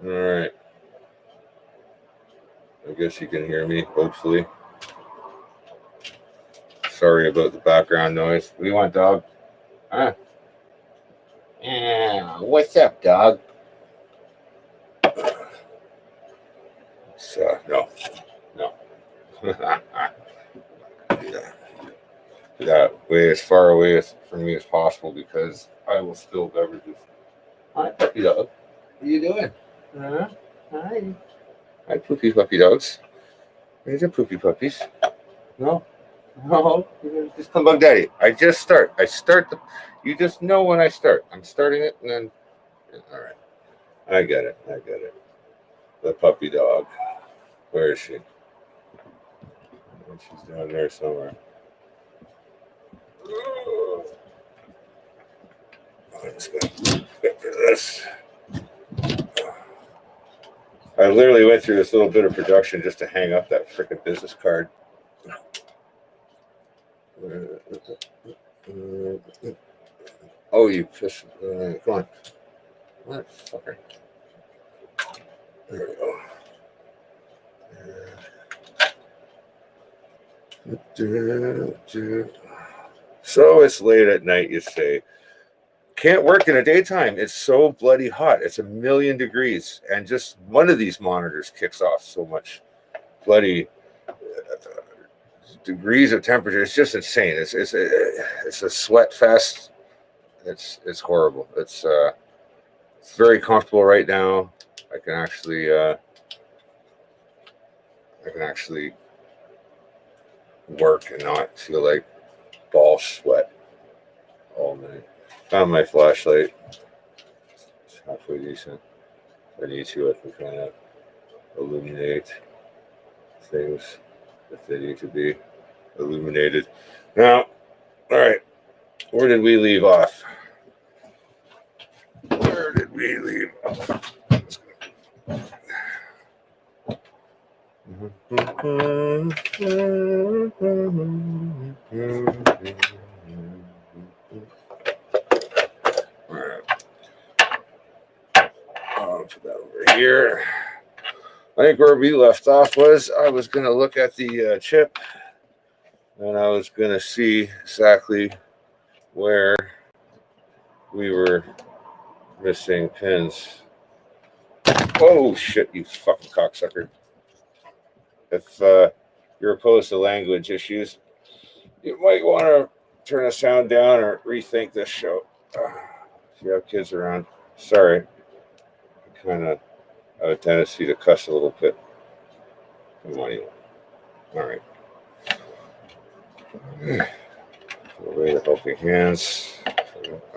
All right. I guess you can hear me, hopefully. Sorry about the background noise. What do you want, dog? Huh? Yeah. What's up, dog? No. That way as far away from me as possible because I will spill beverages. Hi, puppy dog. What are you doing? Huh? Hi. Hi, poopy puppy dogs. These are poopy puppies. No. No. Just come bug daddy. I start the. You just know when I start. I'm starting it and then. All right. I get it. The puppy dog. Where is she? She's down there somewhere. I'm just gonna get rid of this. I literally went through this little bit of production just to hang up that freaking business card. Oh, you piss! Come on, what fucker? There we go. So it's late at night, you say. Can't work in the daytime. It's so bloody hot. It's 1,000,000 degrees. And just one of these monitors kicks off so much bloody degrees of temperature. It's just insane. It's a sweat fest. It's horrible. It's very comfortable right now. I can actually work and not feel like ball sweat all night. Found my flashlight. It's halfway decent. If I need to, I can kind of illuminate things if they need to be illuminated. Now, all right, where did we leave off? I'll put that over here. I think where we left off was I was going to look at the chip and I was going to see exactly where we were missing pins. Oh, shit, you fucking cocksucker. If you're opposed to language issues, you might want to turn the sound down or rethink this show. If you have kids around, sorry. I kind of have a tendency to cuss a little bit. Come on, you. All right. Away the helping hands.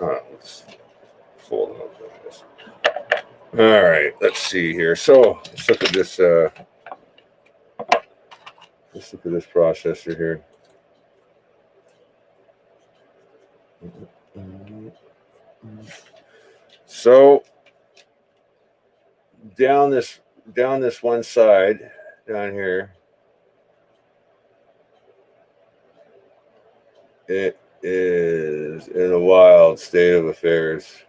Let's fold them up like this. All right, let's see here. So let's look at this. Let's look at this processor here. So down this one side down here, it is in a wild state of affairs.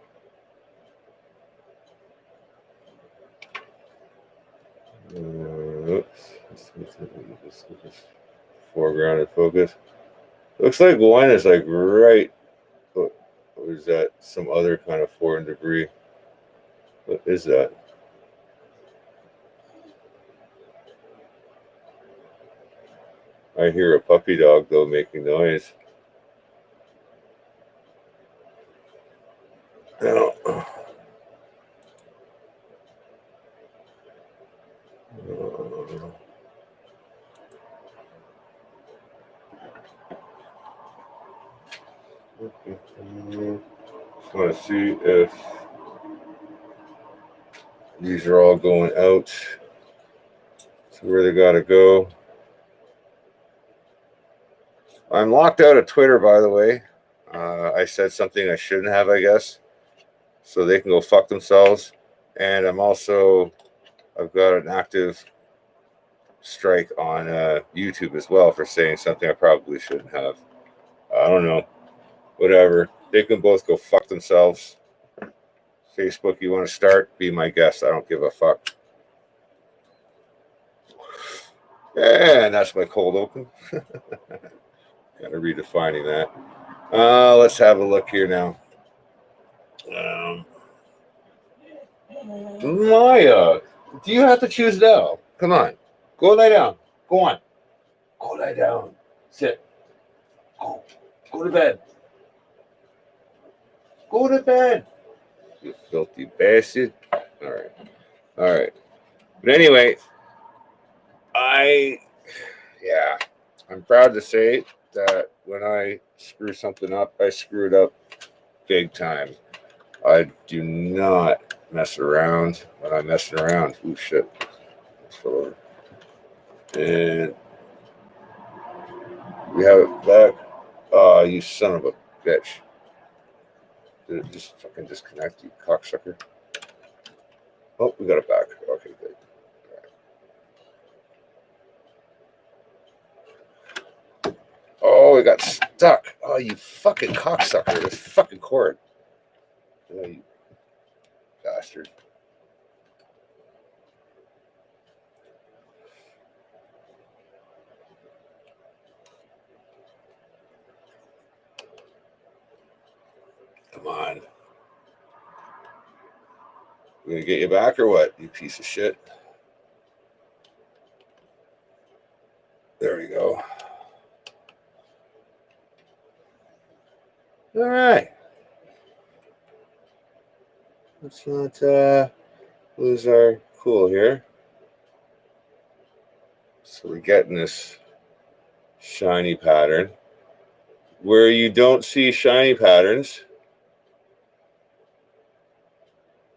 Oops. Let's foreground and focus. Looks like one is like right. What is that? Some other kind of foreign debris. What is that? I hear a puppy dog though making noise. Now, just want to see if these are all going out to where they got to go. I'm locked out of Twitter, by the way. I said something I shouldn't have, I guess. So they can go fuck themselves. And I've got an active strike on YouTube as well for saying something I probably shouldn't have. I don't know. Whatever. They can both go fuck themselves. Facebook, you want to start? Be my guest. I don't give a fuck. And that's my cold open. Kind of redefining that. Let's have a look here now. Maya, do you have to choose now? Come on. Go lie down. Go on. Go lie down. Sit. Go. Go to bed. Go to bed. You filthy bastard. All right. All right. But anyway, I'm proud to say that when I screw something up, I screw it up big time. I do not mess around when I'm messing around. Oh, shit. And we have it back. Oh, you son of a bitch. Did it just fucking disconnect, you cocksucker? Oh, we got it back. Okay, good. Right. Oh, it got stuck. Oh, you fucking cocksucker. This fucking cord. Oh, you bastard. Come on. We gonna get you back or what, you piece of shit? There we go. All right. Let's not lose our cool here. So we're getting this shiny pattern. Where you don't see shiny patterns,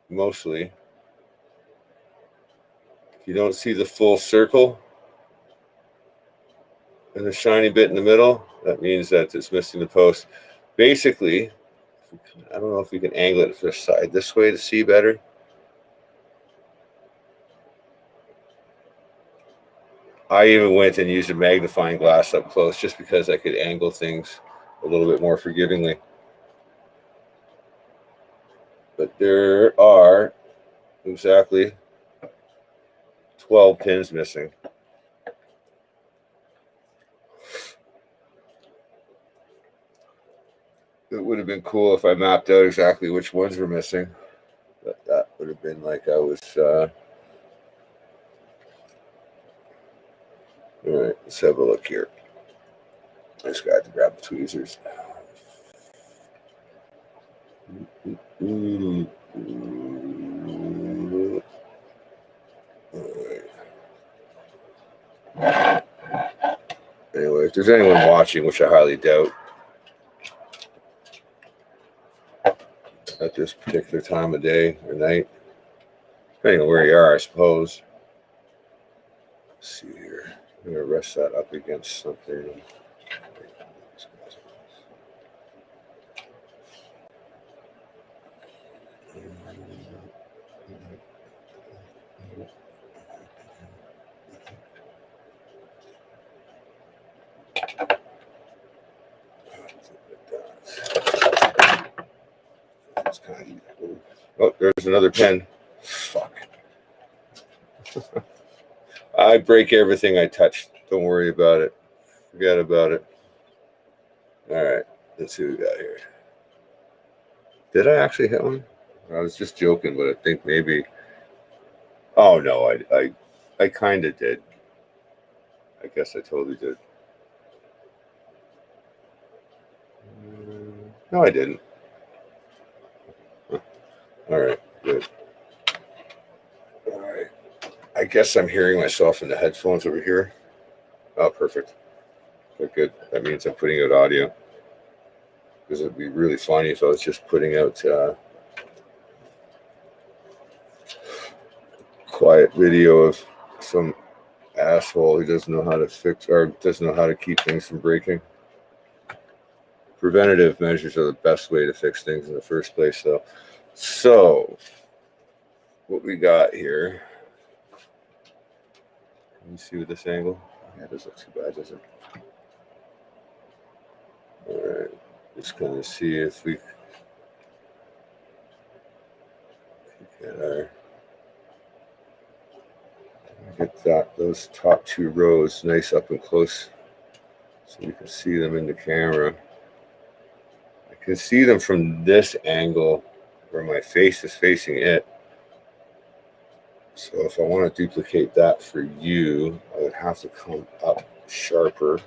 mostly, if you don't see the full circle and the shiny bit in the middle, that means that it's missing the post. Basically, I don't know if we can angle it this side this way to see better. I even went and used a magnifying glass up close just because I could angle things a little bit more forgivingly. But there are exactly 12 pins missing. It would have been cool if I mapped out exactly which ones were missing. But that would have been like I was... All right, let's have a look here. I just got to grab the tweezers. Anyway, if there's anyone watching, which I highly doubt, at this particular time of day or night, depending on where you are, I suppose. Let's see here. I'm going to rest that up against something. Oh, there's another pen. Fuck. I break everything I touch. Don't worry about it. Forget about it. All right. Let's see what we got here. Did I actually hit one? I was just joking, but I think maybe. Oh no, I kind of did. I guess I totally did. No, I didn't. Huh. All right, good. All right. I guess I'm hearing myself in the headphones over here. Oh, perfect. Okay, good. That means I'm putting out audio. Because it'd be really funny if I was just putting out quiet video of some asshole who doesn't know how to fix or doesn't know how to keep things from breaking. Preventative measures are the best way to fix things in the first place, though. So, what we got here. Can you see with this angle? Yeah, it doesn't look too bad, does it? All right. Just going to see if we. get those top two rows nice up and close so you can see them in the camera. I can see them from this angle where my face is facing it. So if I want to duplicate that for you, I would have to come up sharper.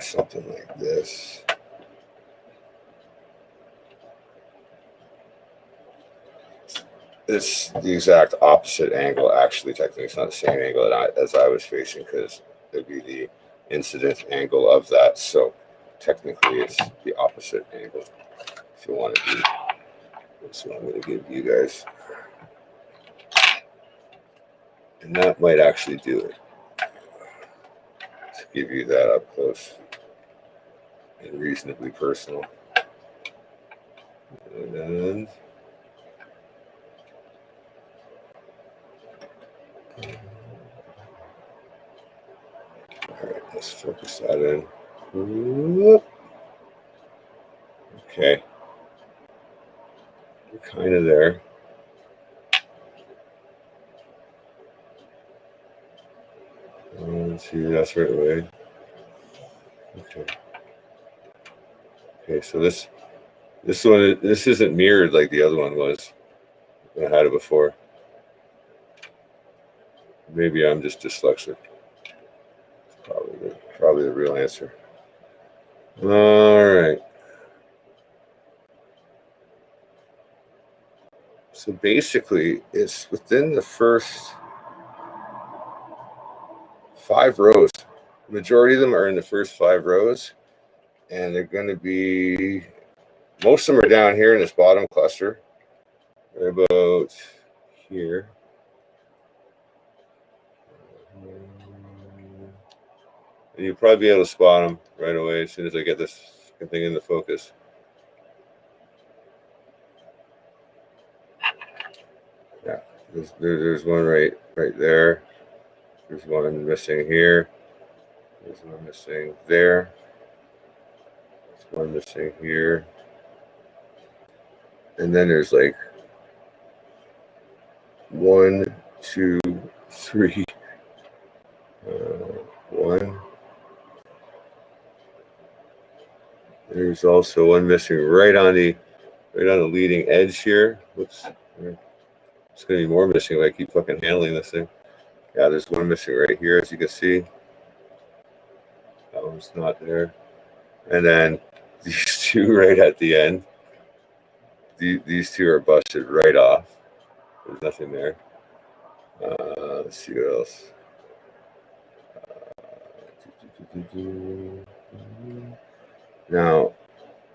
Something like this. It's the exact opposite angle. Actually, technically, it's not the same angle as I was facing because it'd be the incident angle of that. So technically, it's the opposite angle. If you want to do, that's what I'm going to give you guys, and that might actually do it. To give you that up close and reasonably personal, and then. All right, let's focus that in. Okay, we're kind of there. Let's see, that's right away. Okay. Okay, so this isn't mirrored like the other one was. I had it before. Maybe I'm just dyslexic. Probably the real answer. All right. So basically, it's within the first 5 rows. The majority of them are in the first 5 rows, and they're going to be, most of them are down here in this bottom cluster. They're about here. And you'll probably be able to spot them right away as soon as I get this thing into focus. Yeah, there's one right there. There's one missing here. There's one missing there. There's one missing here. And then there's like 1, 2, 3. 1. There's also one missing right on the leading edge here. Whoops. It's gonna be more missing if I keep fucking handling this thing. Yeah, there's one missing right here, as you can see. That one's not there. And then these 2 right at the end. These 2 are busted right off. There's nothing there. Let's see what else. Now,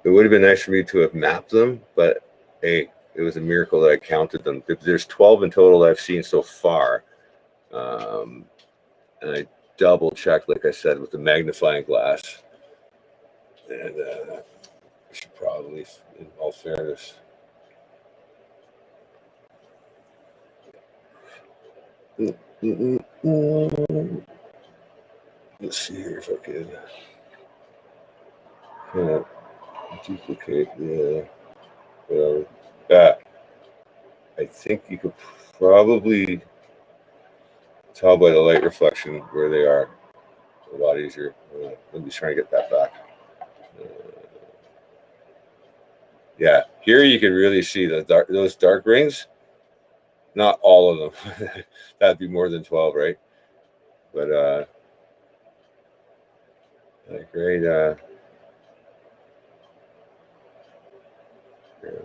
it would have been nice for me to have mapped them, but hey, it was a miracle that I counted them. There's 12 in total that I've seen so far. And I double checked, like I said, with the magnifying glass. And I should probably, in all fairness, let's see here if I could duplicate the that. I think you could probably tell by the light reflection where they are. A lot easier. Let me try and get that back. Yeah, here you can really see those dark rings. Not all of them. That'd be more than 12, right? But great.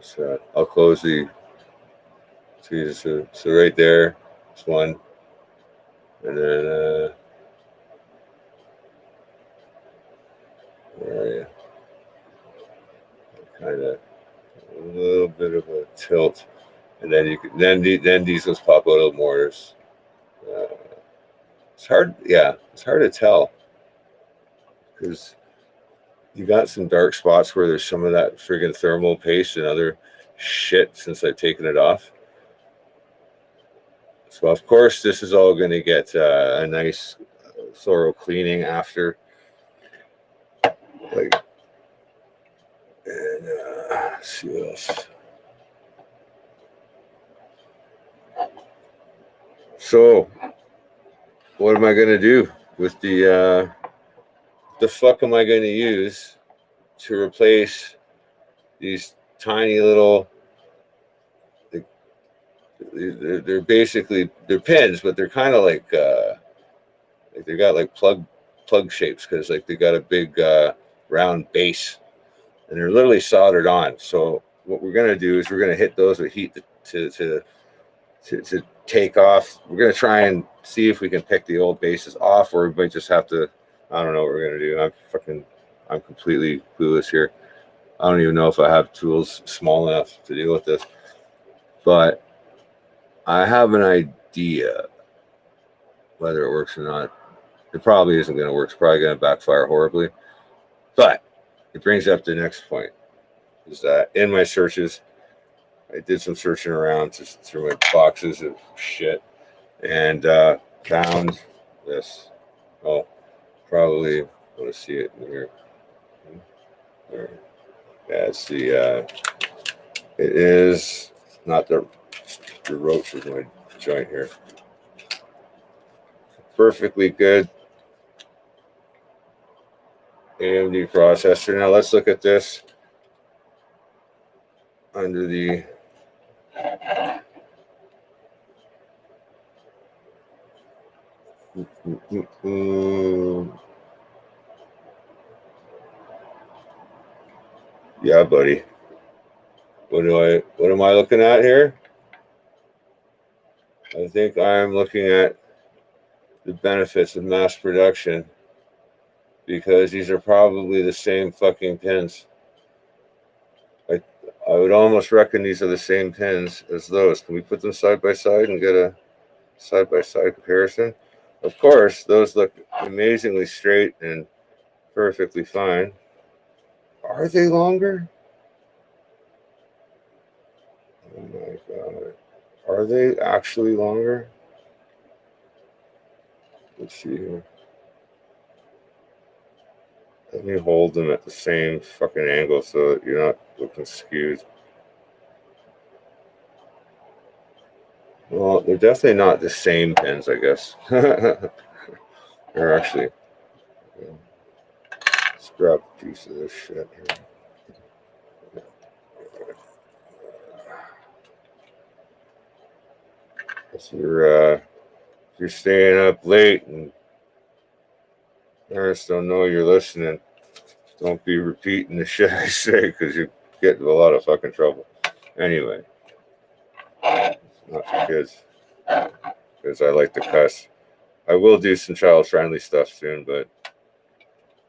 So I'll close the. So right there, it's one, and then where are you? Kind of a little bit of a tilt, and then you can then these ones pop out a little more. It's hard, yeah, it's hard to tell because you got some dark spots where there's some of that friggin' thermal paste and other shit since I've taken it off. So of course this is all going to get a nice thorough cleaning after. Like, and let's see what else. So, what am I going to do with the fuck am I going to use to replace these tiny little, they're basically, they're pins, but they're kind of like they got like plug shapes because like they got a big round base and they're literally soldered on. So what we're gonna do is we're gonna hit those with heat to take off. We're gonna try and see if we can pick the old bases off, or we might just have to. I don't know what we're gonna do. I'm completely clueless here. I don't even know if I have tools small enough to deal with this, but I have an idea. Whether it works or not, it probably isn't going to work. It's probably going to backfire horribly. But it brings up the next point: is that in my searches, I did some searching around just through my boxes of shit and found this. Oh, probably want to see it in here. There. Yeah, it's the. It is not the roach of my joint here. Perfectly good AMD processor. Now let's look at this under the yeah, buddy. What am I looking at here? I think I'm looking at the benefits of mass production because these are probably the same fucking pins. I would almost reckon these are the same pins as those. Can we put them side by side and get a side by side comparison? Of course, those look amazingly straight and perfectly fine. Are they longer? Oh my god. Are they actually longer? Let's see here. Let me hold them at the same fucking angle so that you're not looking skewed. Well, they're definitely not the same pins, I guess. They're actually. Let's grab a piece of this shit here. If you're staying up late and parents don't know you're listening, don't be repeating the shit I say because you get into a lot of fucking trouble. Anyway, not for kids because I like to cuss. I will do some child-friendly stuff soon, but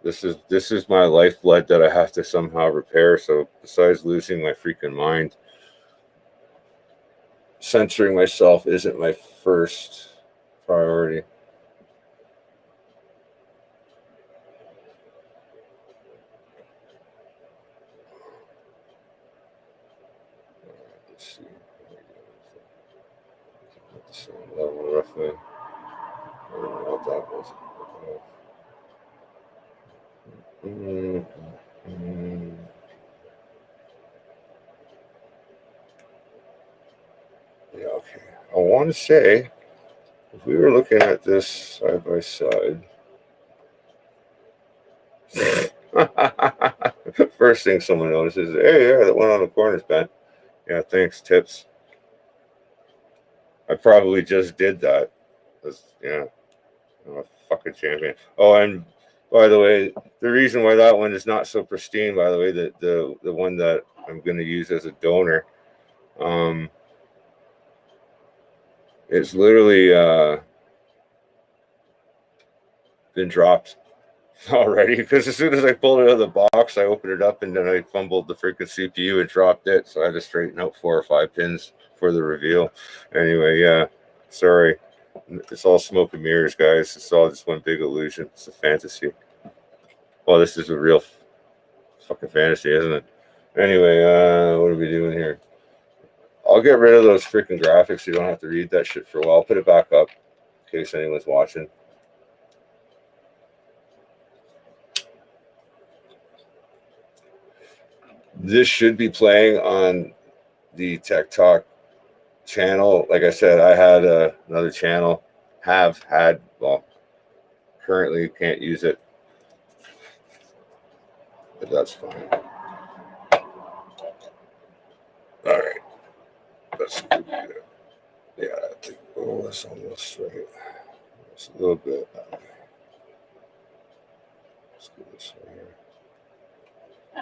this is my lifeblood that I have to somehow repair. So besides losing my freaking mind, censoring myself isn't my first priority. Let's see. At the same level, roughly. I don't know what that was. Yeah, okay. I want to say, if we were looking at this side by side, first thing someone notices, hey, yeah, that one on the corner's bent. Yeah, thanks, tips. I probably just did that. Yeah, I'm a fucking champion. Oh, and by the way, the reason why that one is not so pristine, by the way, the one that I'm going to use as a donor, it's literally been dropped already because as soon as I pulled it out of the box, I opened it up and then I fumbled the freaking CPU and dropped it. So I had to straighten out 4 or 5 pins for the reveal. Anyway, yeah, sorry. It's all smoke and mirrors, guys. It's all just one big illusion. It's a fantasy. Well, this is a real fucking fantasy, isn't it? Anyway, what are we doing here? I'll get rid of those freaking graphics so you don't have to read that shit for a while. I'll put it back up in case anyone's watching. This should be playing on the Tech Talk channel. Like I said, I had another channel. Have had, well, currently can't use it, but that's fine. All right, let's do that. Yeah, I think, oh, that's almost right. It's a little bit. Let's do this right here.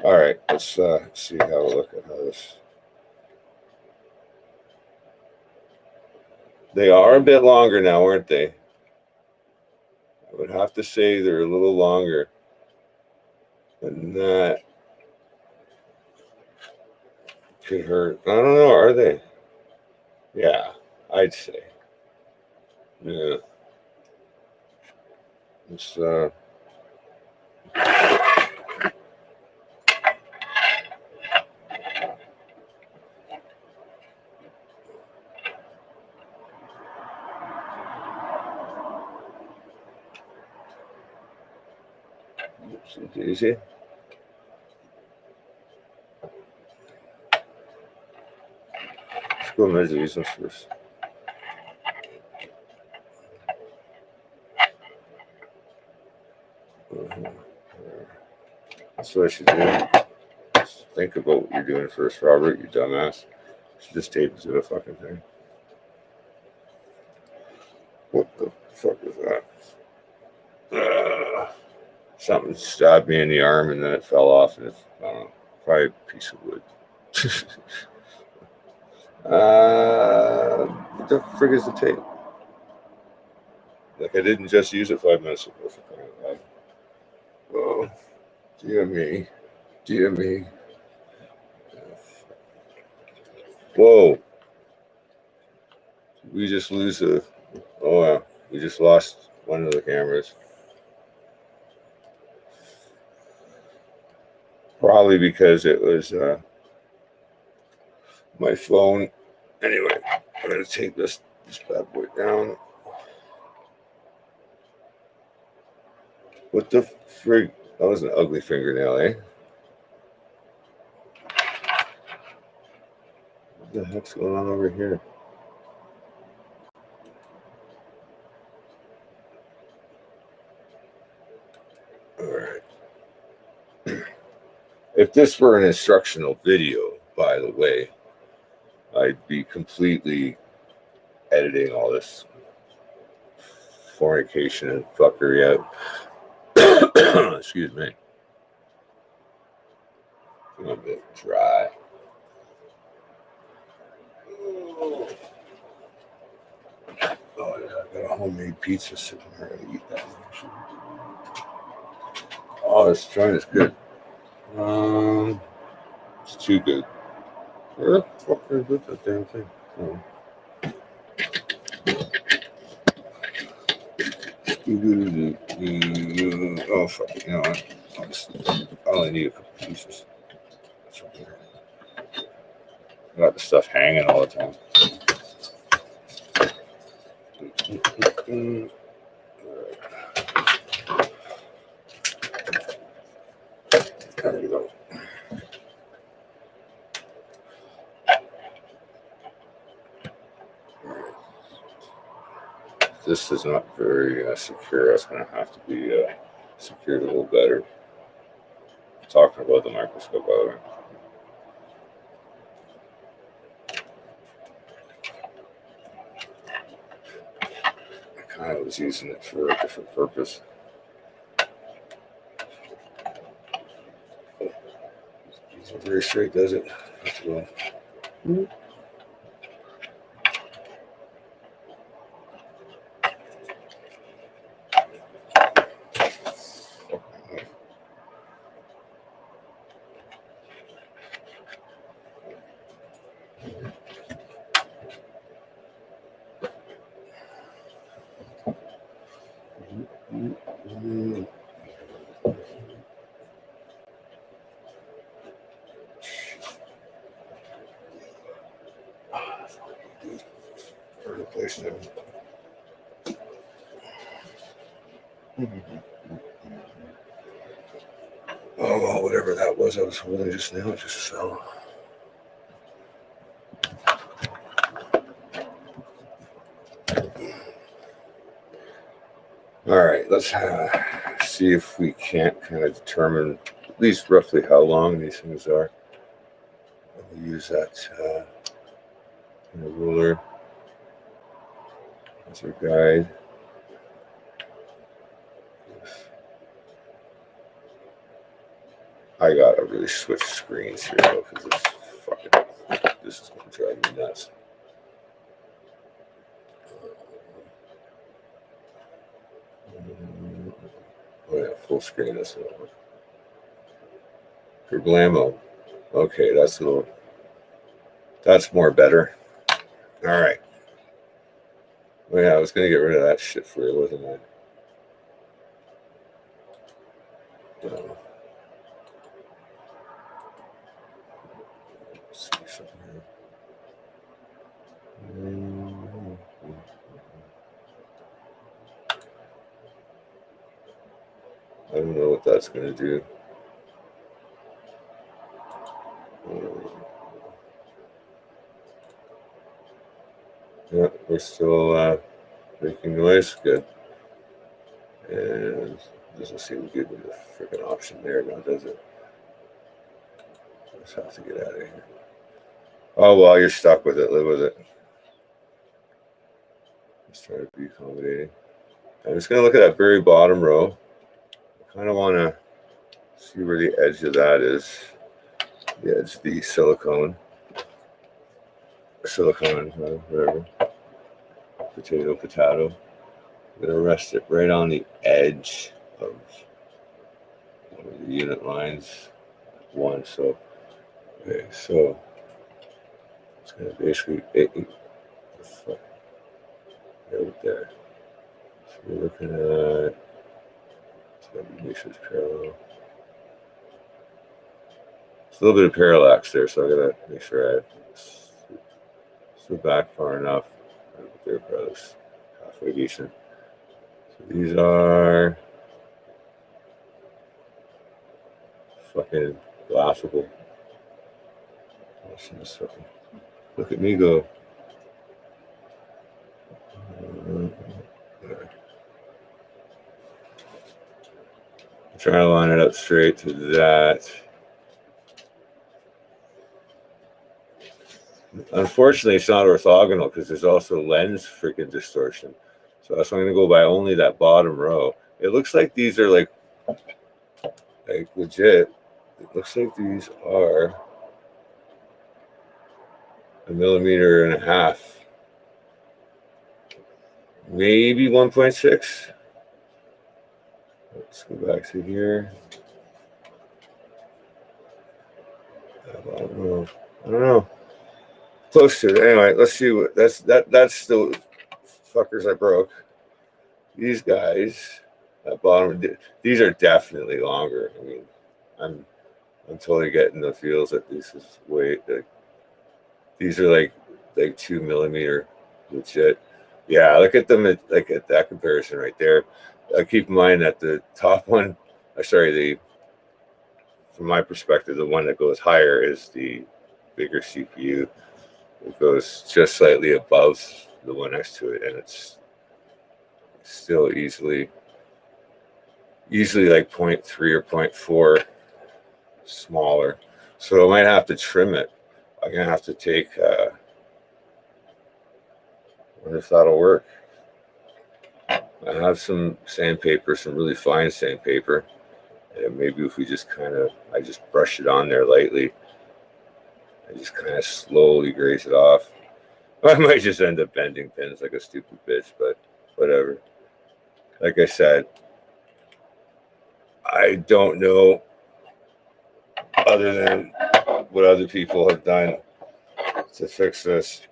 All right, let's see how we look at how this. They are a bit longer now, aren't they? I would have to say they're a little longer than that. Could hurt. I don't know. Are they? Yeah, I'd say. Yeah. It's easy. Let's go measure these ones first. That's what I should do. Just think about what you're doing first, Robert, you dumbass. You should just tape it to the fucking thing. What the fuck is that? Something stabbed me in the arm and then it fell off and it's, I don't know, probably a piece of wood. What the frig is the tape? Like I didn't just use it 5 minutes ago. Oh, dear me. Dear me. Whoa. We just lose a, oh yeah, we just lost one of the cameras. Probably because it was my phone. Anyway, I'm gonna take this bad boy down. What the frig? That was an ugly fingernail, eh? What the heck's going on over here? All right. If this were an instructional video, by the way, I'd be completely editing all this fornication and fuckery out. Excuse me. I'm a bit dry. Oh, yeah, I got a homemade pizza sitting here. I gotta eat that. Oh, this joint is good. It's too good. Where the fuck is that damn thing? Oh. Oh, fuck it. You know what? I only need a couple pieces. That's right there. I got the stuff hanging all the time. There you go. This is not very secure. It's going to have to be secured a little better. I'm talking about the microscope, by the way. I kind of was using it for a different purpose. It's not very straight, does it? Let's go. Oh, well, whatever that was I was holding just now, it just fell. let's see if we can't kind of determine at least roughly how long these things are. We'll use that ruler as our guide. I gotta really switch screens here though, because this is gonna drive me nuts. Oh yeah, full screen. For Blammo. Okay, that's more better. All right. Well, yeah, I was gonna get rid of that shit for you, wasn't I? See something here. I don't know what that's gonna do. Yeah, we're still making noise. Good. And doesn't seem to give me the freaking option there now, does it? Just have to get out of here. Oh well, you're stuck with it. Live with it. Let's try to be accommodating. I'm just gonna look at that very bottom row. I kind of want to see where the edge of that is. The edge of the silicone, whatever. Potato. I'm gonna rest it right on the edge of one of the unit lines. One. So okay, so it's gonna basically right there. So we're looking at, it's gonna make sure it's parallel. It's a little bit of parallax there, so I gotta make sure I still back far enough. They're probably halfway decent. So these are fucking laughable. Look at me go. I'm trying to line it up straight to that. Unfortunately, it's not orthogonal because there's also lens freaking distortion. So that's why I'm going to go by only that bottom row. It looks like these are like legit. It looks like these are 1.5 millimeters. Maybe 1.6. Let's go back to here. I don't know. Close to it. Anyway, let's see what that's the fuckers I broke. These guys at bottom, these are definitely longer. I mean, I'm totally getting the feels that this is way these are like 2 millimeter legit. Yeah, look at them at that comparison right there. Keep in mind that the top one, from my perspective, the one that goes higher is the bigger CPU. It goes just slightly above the one next to it, and it's still easily like 0.3 or 0.4 smaller. So I might have to trim it. I'm gonna have to take. I wonder if that'll work. I have some sandpaper, some really fine sandpaper, and maybe if we just I just brush it on there lightly. I just kind of slowly graze it off. I might just end up bending pins like a stupid bitch, but whatever. Like I said, I don't know, other than what other people have done to fix this.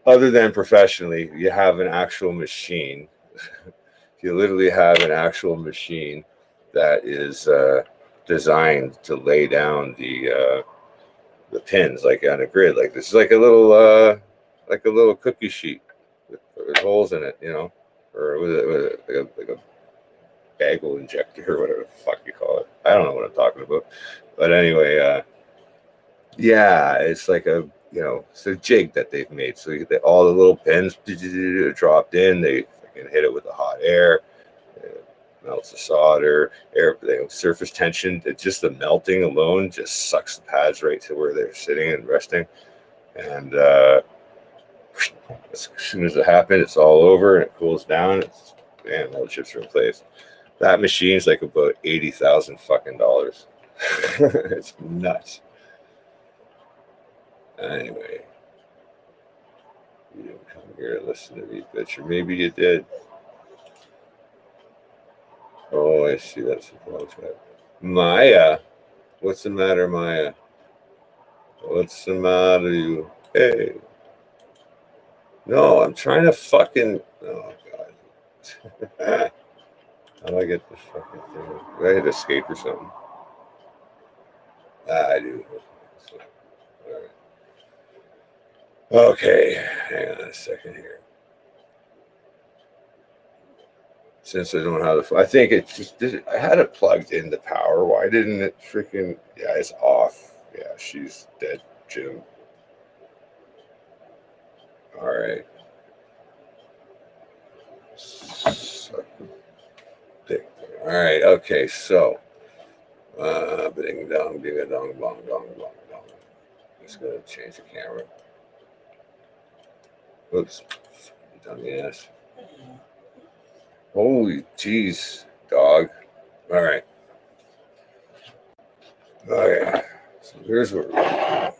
Other than professionally, you have an actual machine. You literally have an actual machine that is designed to lay down the pins like on a grid. Like this is like a little cookie sheet with holes in it, or with like a bagel injector or whatever the fuck you call it. I don't know what I'm talking about, but anyway, yeah, it's like it's a jig that they've made. So all the little pins dropped in. They can hit it with the hot air. melts the solder, surface tension. Just the melting alone just sucks the pads right to where they're sitting and resting. And as soon as it happens, it's all over and it cools down. Damn, all the chips are in place. That machine's like about $80,000 fucking dollars. It's nuts. Anyway, you didn't come here and listen to me, bitch, or maybe you did. Oh, I see. That's a long time. Maya, what's the matter, Maya? What's the matter, you? Hey. No, I'm trying to fucking. Oh, God. How do I get the fucking thing? Did I hit escape or something? I do. All right. Okay, hang on a second here. Since I don't have the, I think it just did. I had it plugged into power. Why didn't it freaking? Yeah, it's off. Yeah, she's dead, Jim. All right. All right. Okay. So, ding dong, ding a dong, bong, dong, bong, dong. Just gonna change the camera. Oops. Dummy ass. Holy jeez, dog. All right. Okay. So here's what we're doing.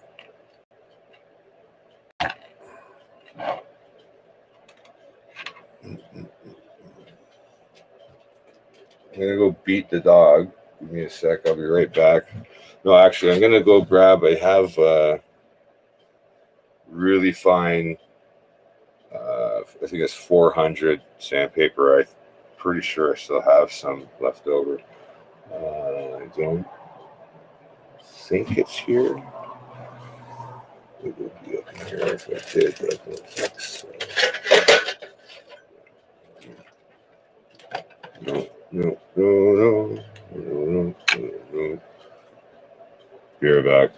I'm gonna go beat the dog. Give me a sec. I'll be right back. No, actually, I'm gonna go grab. I have really fine. I think it's 400 sandpaper. I'm pretty sure I still have some left over. I don't think it's here. It would be up here if I did, but I don't think so. No. Be right back.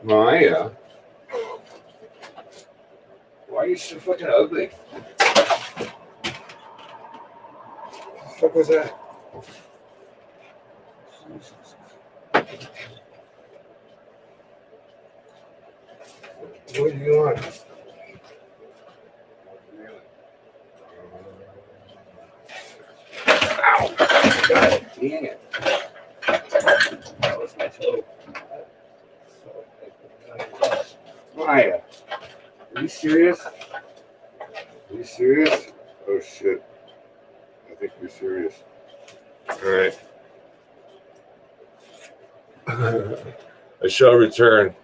Maya, why are you so fucking ugly? What the fuck was that? What do you want? Ow! God dang it. That was my toe. Maya, are you serious? Are you serious? Oh shit. I think you're serious. Alright. I shall return.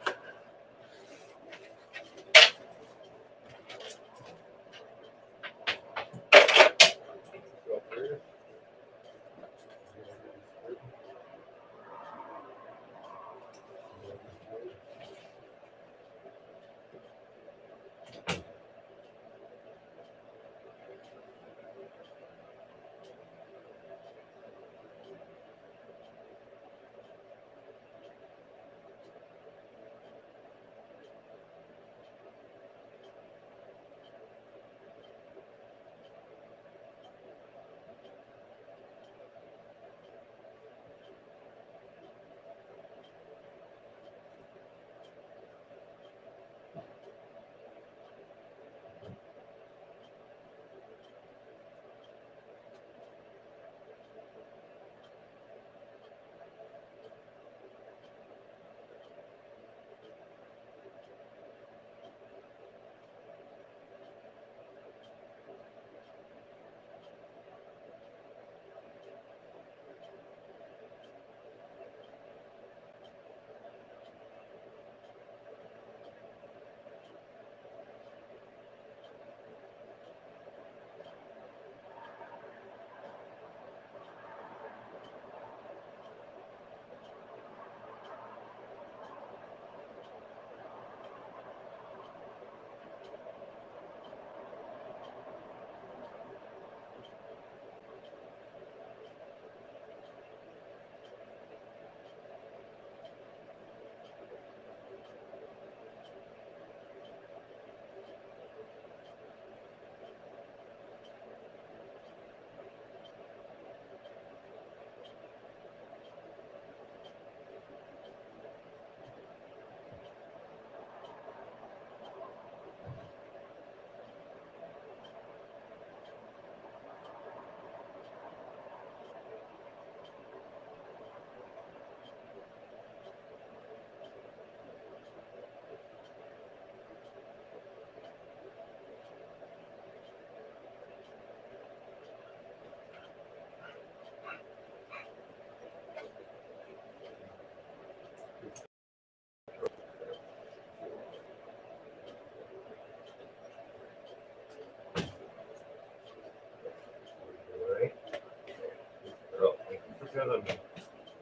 telling me.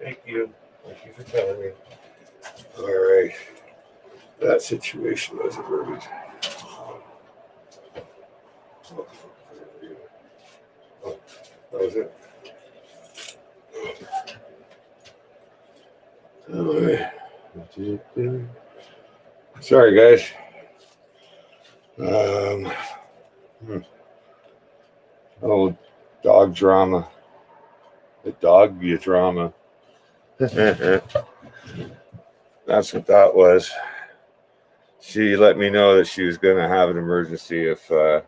Thank you. Thank you for telling me. All right. That situation was averted. Oh, that was it. All right. Sorry, guys. Oh, dog drama. The dog drama. That's what that was. She let me know that she was going to have an emergency if I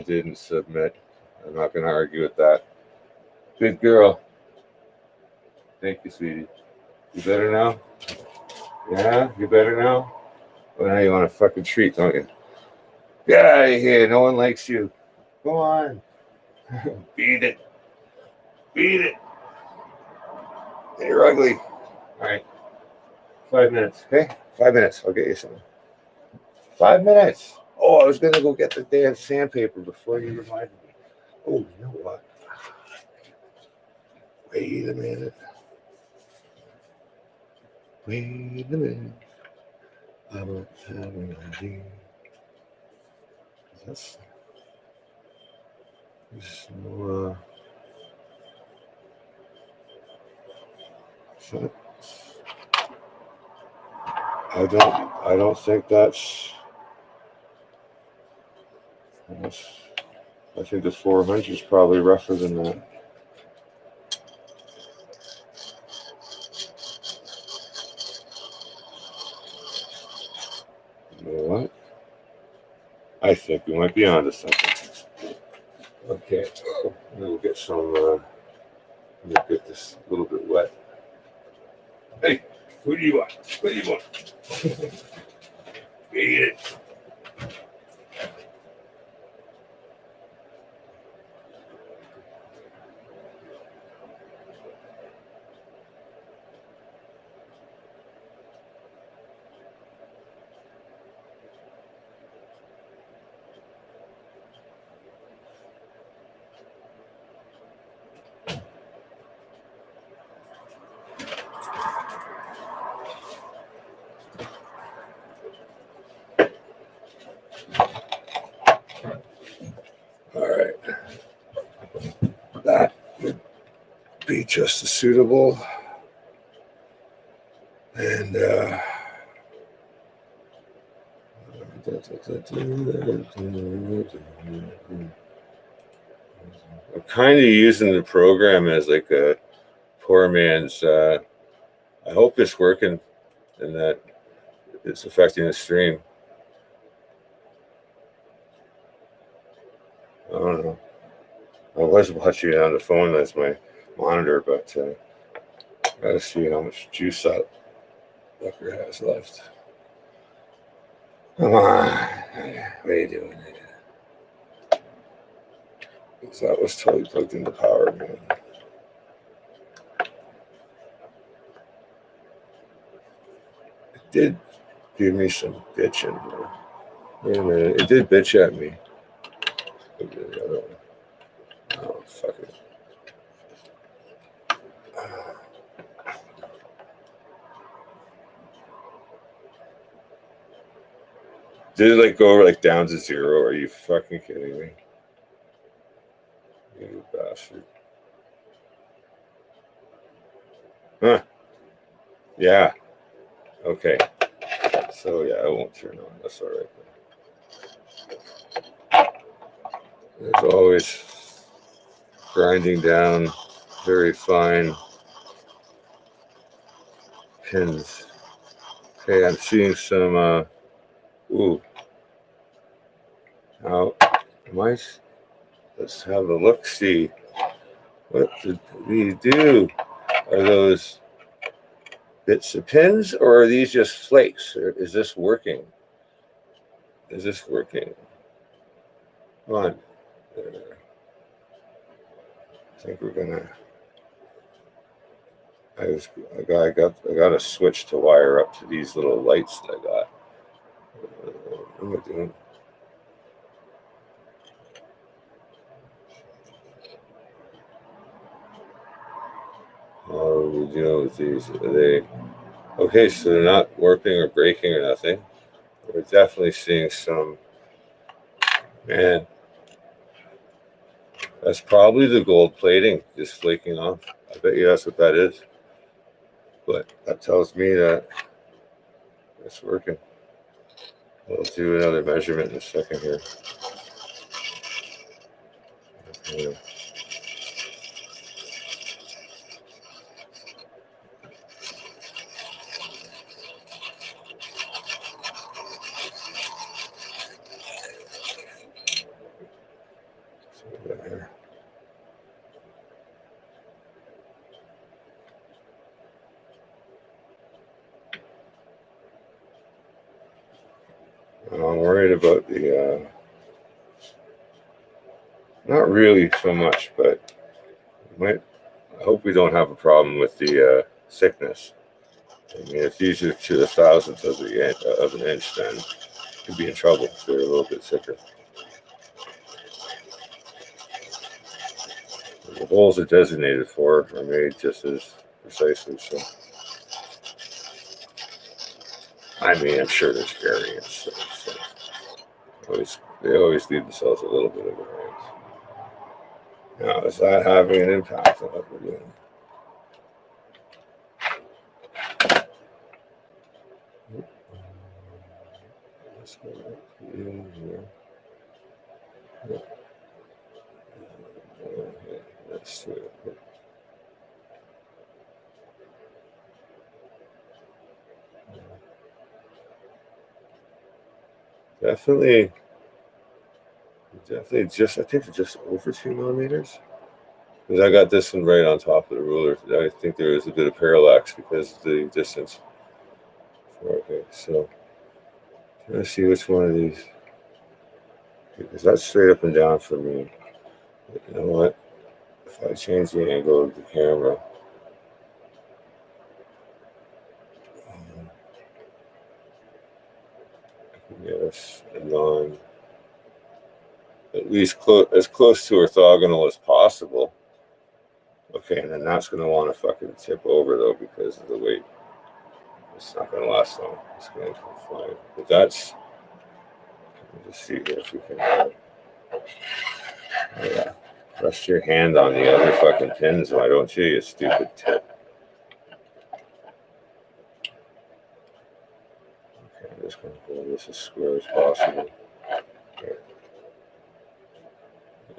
didn't submit. I'm not going to argue with that. Good girl. Thank you, sweetie. You better now? Yeah, you better now? Well, now you want a fucking treat, don't you? Get out of here. No one likes you. Go on. Beat it. Beat it. You're ugly. All right. 5 minutes, okay? 5 minutes. I'll get you some. 5 minutes. Oh, I was going to go get the damn sandpaper before you reminded me. Oh, you know what? Wait a minute. Wait a minute. I'm having an idea. There's no, I don't think that's I think the 400 is probably rougher than that. You know what? I think we might be onto something. Okay, we'll get some. We'll get this a little bit wet. Hey, what do you want? What do you want? Eat it. All right. That would be just as suitable. And I'm kind of using the program as like a poor man's. I hope it's working and that it's affecting the stream. I don't know. I was watching it on the phone as my monitor, but gotta see how much juice that fucker has left. Come on. What are you doing? Because that was totally plugged into power, man. It did give me some bitching. Wait a minute. It did bitch at me. Oh, fuck it. Did it like go like down to 0? Are you fucking kidding me? You bastard. Huh. Yeah. Okay. So yeah, I won't turn on. That's all right. There's always grinding down very fine pins. Okay, I'm seeing some ooh. Now mice. Let's have a look see. What did we do? Are those bits of pins or are these just flakes? Or is this working? Is this working? Come on. I think we're gonna. I got a switch to wire up to these little lights that I got. What am I doing? are we dealing with these? Are they okay? So they're not warping or breaking or nothing. We're definitely seeing some. Man, that's probably the gold plating just flaking off. I bet you that's what that is. But that tells me that it's working. We'll do another measurement in a second here. Yeah. There. I'm worried about the, not really so much, but I hope we don't have a problem with the thickness. I mean, if these are to the thousandth of an inch, then you'd be in trouble if they're a little bit thicker. The holes are designated for are made just as precisely. So, I mean, I'm sure there's variance. So they always leave themselves a little bit of variance. Now, is that having an impact on what we're doing? Let's go back in here. Let's do it. Definitely just, I think it's just over 2 millimeters. Because I got this one right on top of the ruler. I think there is a bit of parallax because of the distance. Okay, so let's see which one of these. Because that's straight up and down for me. But you know what? If I change the angle of the camera, I can get us a non, at least as close to orthogonal as possible. Okay, and then that's going to want to fucking tip over though because of the weight. It's not going to last long. It's going to come flying. But that's, let me just see here if we can. Oh yeah. Rest your hand on the other fucking pins, why don't you, you stupid tip? Okay, I'm just going to pull this as square as possible. Okay.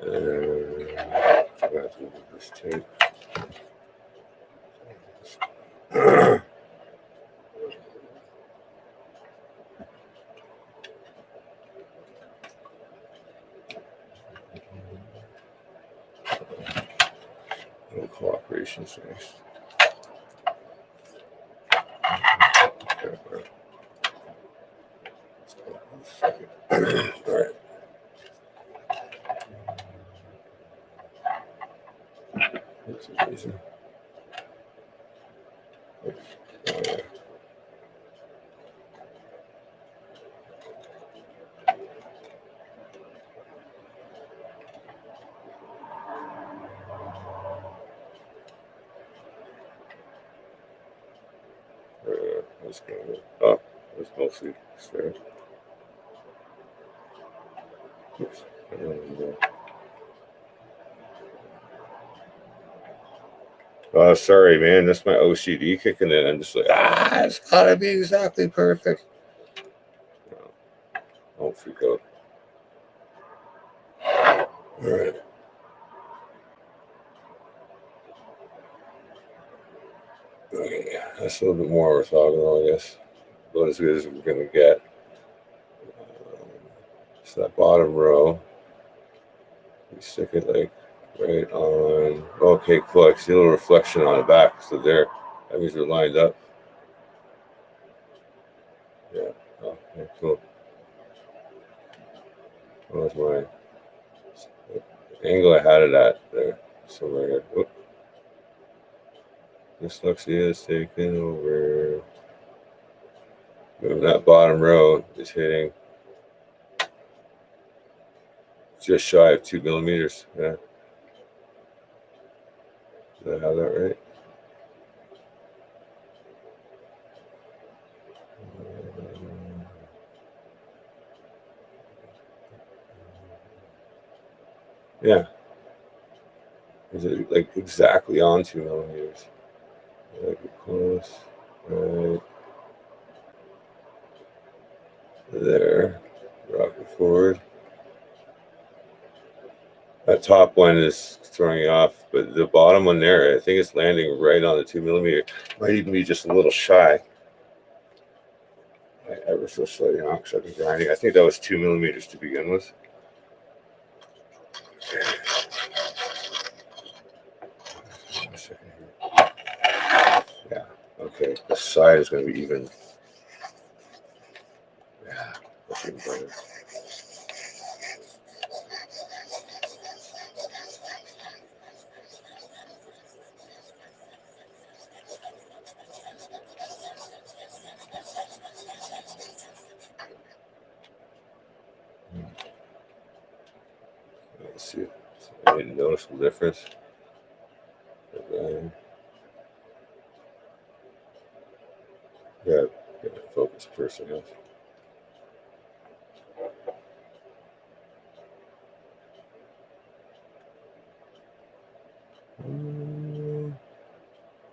I forgot to move this tape. No cooperation space. Okay, all right. That's amazing. Oh, yeah. That's going to up. It's mostly straight. Oops. Oh, sorry, man. That's my OCD kicking in. I'm just like, it's gotta be exactly perfect. No, don't freak out. All right. Okay, that's a little bit more orthogonal, I guess. About as good as we're gonna get. So that bottom row, we stick it like right on. Okay, cool. I see a little reflection on the back. So there, that means we're lined up. Yeah. Okay, cool. That was my angle I had it at there. Somewhere here. Oop. Dyslexia is taking over. That bottom row is hitting just shy of 2 millimeters. Yeah. Did I have that right? Yeah. Is it like exactly on 2 millimeters? Like close. Right there. Rock it forward. That top one is throwing you off, but the bottom one there, I think it's landing right on the 2 millimeter. Might even be just a little shy. Ever so slightly on because I've been grinding. I think that was 2 millimeters to begin with. Yeah. Okay. The side is going to be even. Yeah. That's even better. Let's see. Any noticeable difference? Okay. Yeah. Focus first, I guess.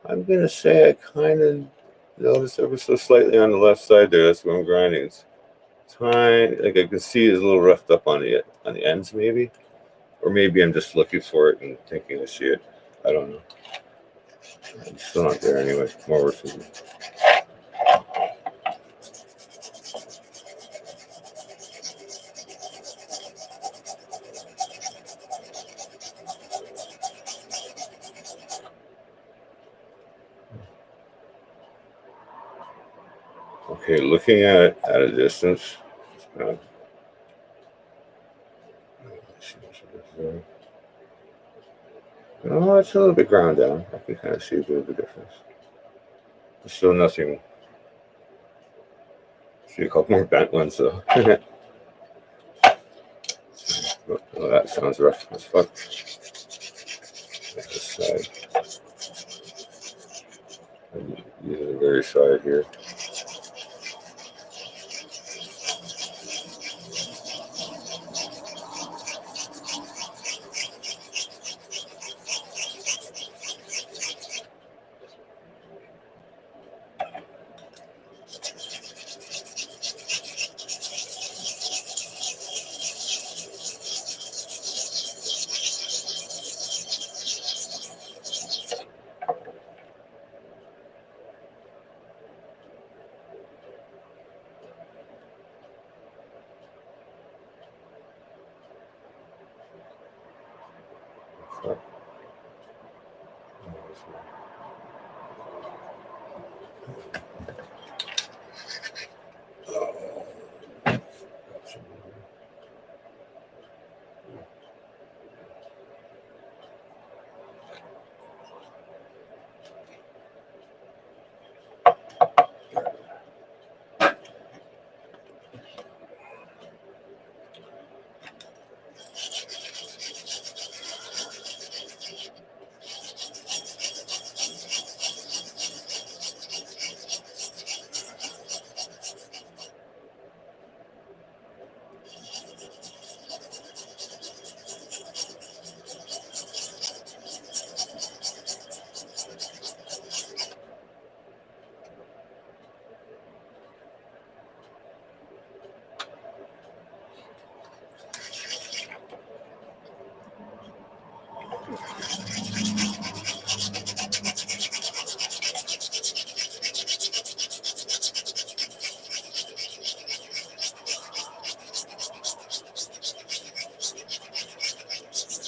I'm gonna say I kind of noticed ever so slightly on the left side there. That's where I'm grinding. It's tiny, like I can see it's a little roughed up on the ends, maybe, or maybe I'm just looking for it and thinking I see it. I don't know. It's still not there anyway. More work to do. Okay, looking at it at a distance. Oh, it's a little bit ground down. I can kind of see a bit of a difference. There's still nothing. See a couple more bent ones though. Oh, that sounds rough as fuck. This side. Using the very side here.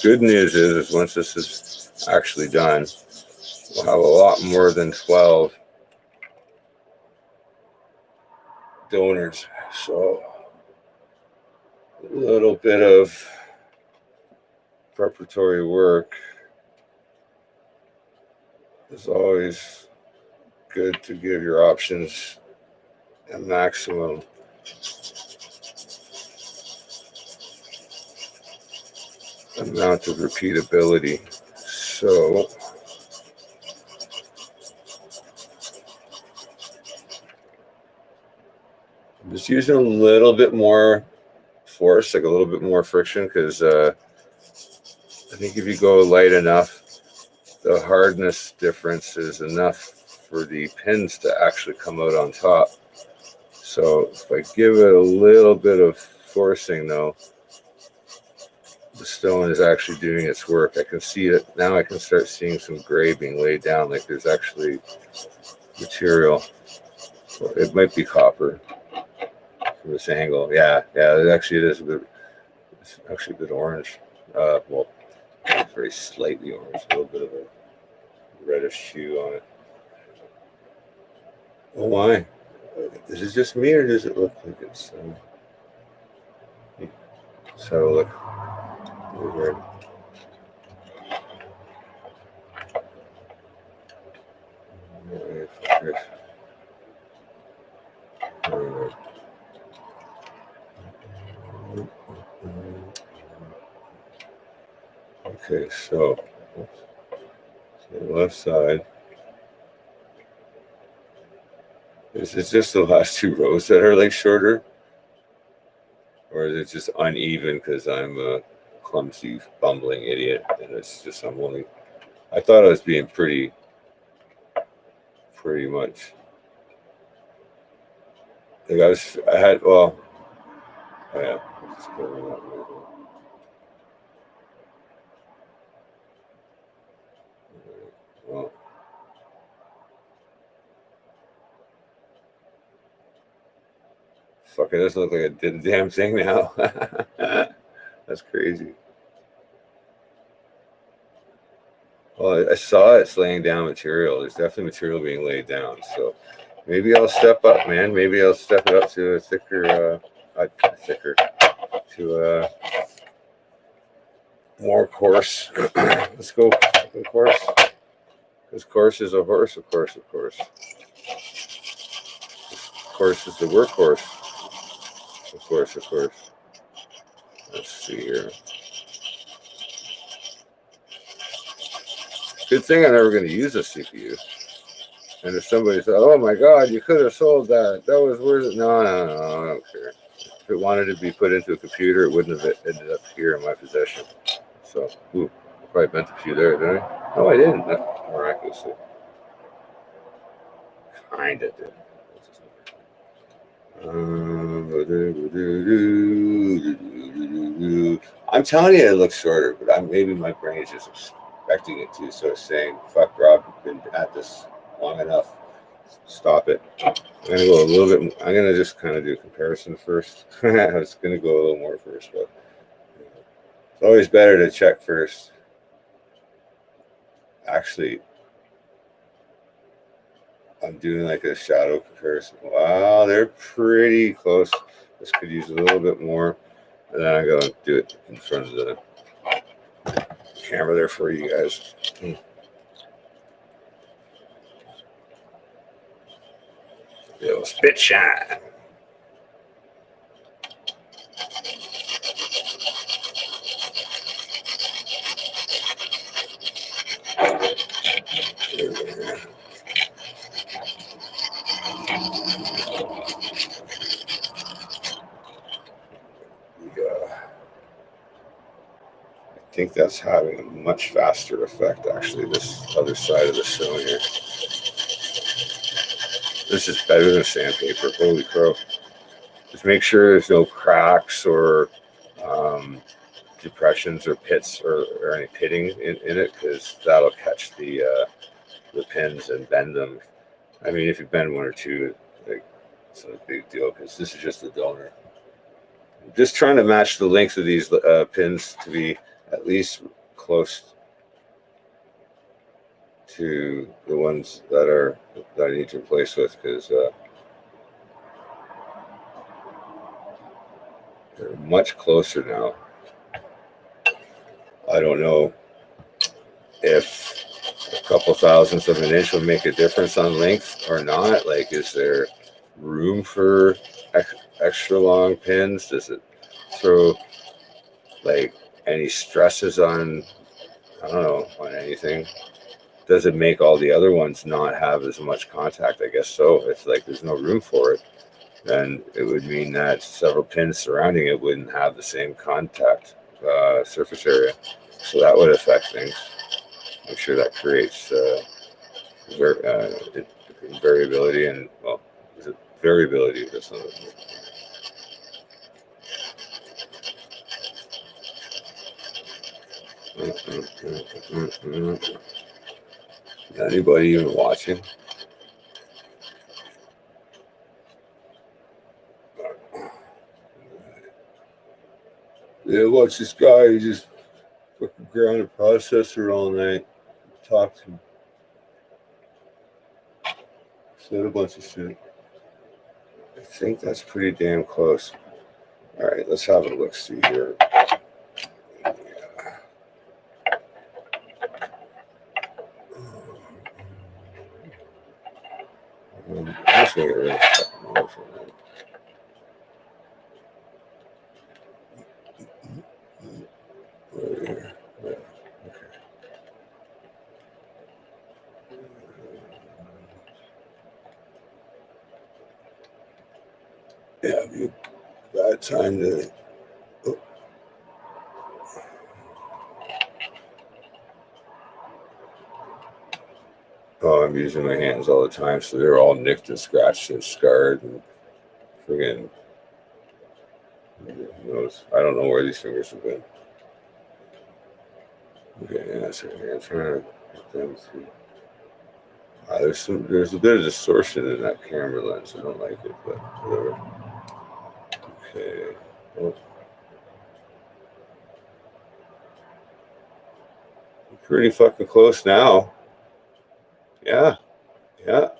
Good news is once this is actually done, we'll have a lot more than 12 donors. So a little bit of preparatory work is always good to give your options a maximum amount of repeatability. So I'm just using a little bit more force, like a little bit more friction, because I think if you go light enough, the hardness difference is enough for the pins to actually come out on top. So if I give it a little bit of forcing though, the stone is actually doing its work. I can see it now. I can start seeing some gray being laid down, like there's actually material. Well, it might be copper from this angle. Yeah, it actually is a bit. It's actually a bit orange. Well, very slightly orange, a little bit of a reddish hue on it. Oh my! Is it just me, or does it look like it's? Let's have a look. Weird. Okay, so the left side. Is it just the last two rows that are like shorter? Or is it just uneven because I'm a clumsy, bumbling idiot and it's just I'm only. I thought I was being pretty much. Like I had, well, oh yeah. Let's go over that way. Well, fuck, it doesn't look like I did the damn thing now. That's crazy. Well, I saw it's laying down material. There's definitely material being laid down. So maybe I'll step up, man. Maybe I'll step it up to a thicker, to more coarse. Let's go coarse. Because coarse is a horse, of course. Course is the workhorse. Of course. Let's see here. Good thing I'm never going to use a CPU. And if somebody said, "Oh my God, you could have sold that. That was worth it." No, I don't care. If it wanted to be put into a computer, it wouldn't have ended up here in my possession. So, I probably bent a few there, didn't I? No, I didn't. Not miraculously. Kinda did. I'm telling you, it looks shorter, but maybe my brain is just expecting it to. So it's saying, "Fuck, Rob, you've been at this long enough. Stop it." I'm gonna go a little bit. I'm gonna just kind of do a comparison first. I was gonna go a little more first, but it's always better to check first. Actually, I'm doing like a shadow comparison. Wow, they're pretty close. This could use a little bit more. And then I go and do it in front of the camera there for you guys. Little spit shine. I think that's having a much faster effect, actually, this other side of the stone here. This is better than sandpaper. Holy crow. Just make sure there's no cracks or depressions or pits or any pitting in it, because that'll catch the pins and bend them. I mean, if you bend one or two, like, it's not a big deal because this is just the donor. I'm just trying to match the length of these pins to be at least close to the ones that I need to replace with, because they're much closer now. I don't know if a couple thousandths of an inch will make a difference on length or not. Like, is there room for extra long pins? Does it throw like any stresses on, I don't know, on anything? Does it make all the other ones not have as much contact? I guess so. If like there's no room for it, then it would mean that several pins surrounding it wouldn't have the same contact surface area. So that would affect things. I'm sure that creates variability and, well, is it variability? That's not it. Anybody even watching? Yeah, watch this guy. He just fucking ground a processor all night. Talked to him. Said a bunch of shit. I think that's pretty damn close. All right, let's have a look see here. I'm just gonna get rid of fucking more for that. Over here. Yeah, okay. Yeah, it'd be a bad time to. Oh, I'm using my hands all the time, so they're all nicked and scratched and scarred and friggin'. Who knows? I don't know where these fingers have been. Okay, yeah, so I'm trying to get them to. There's a bit of distortion in that camera lens. I don't like it, but whatever. Okay. Well, pretty fucking close now. Yeah,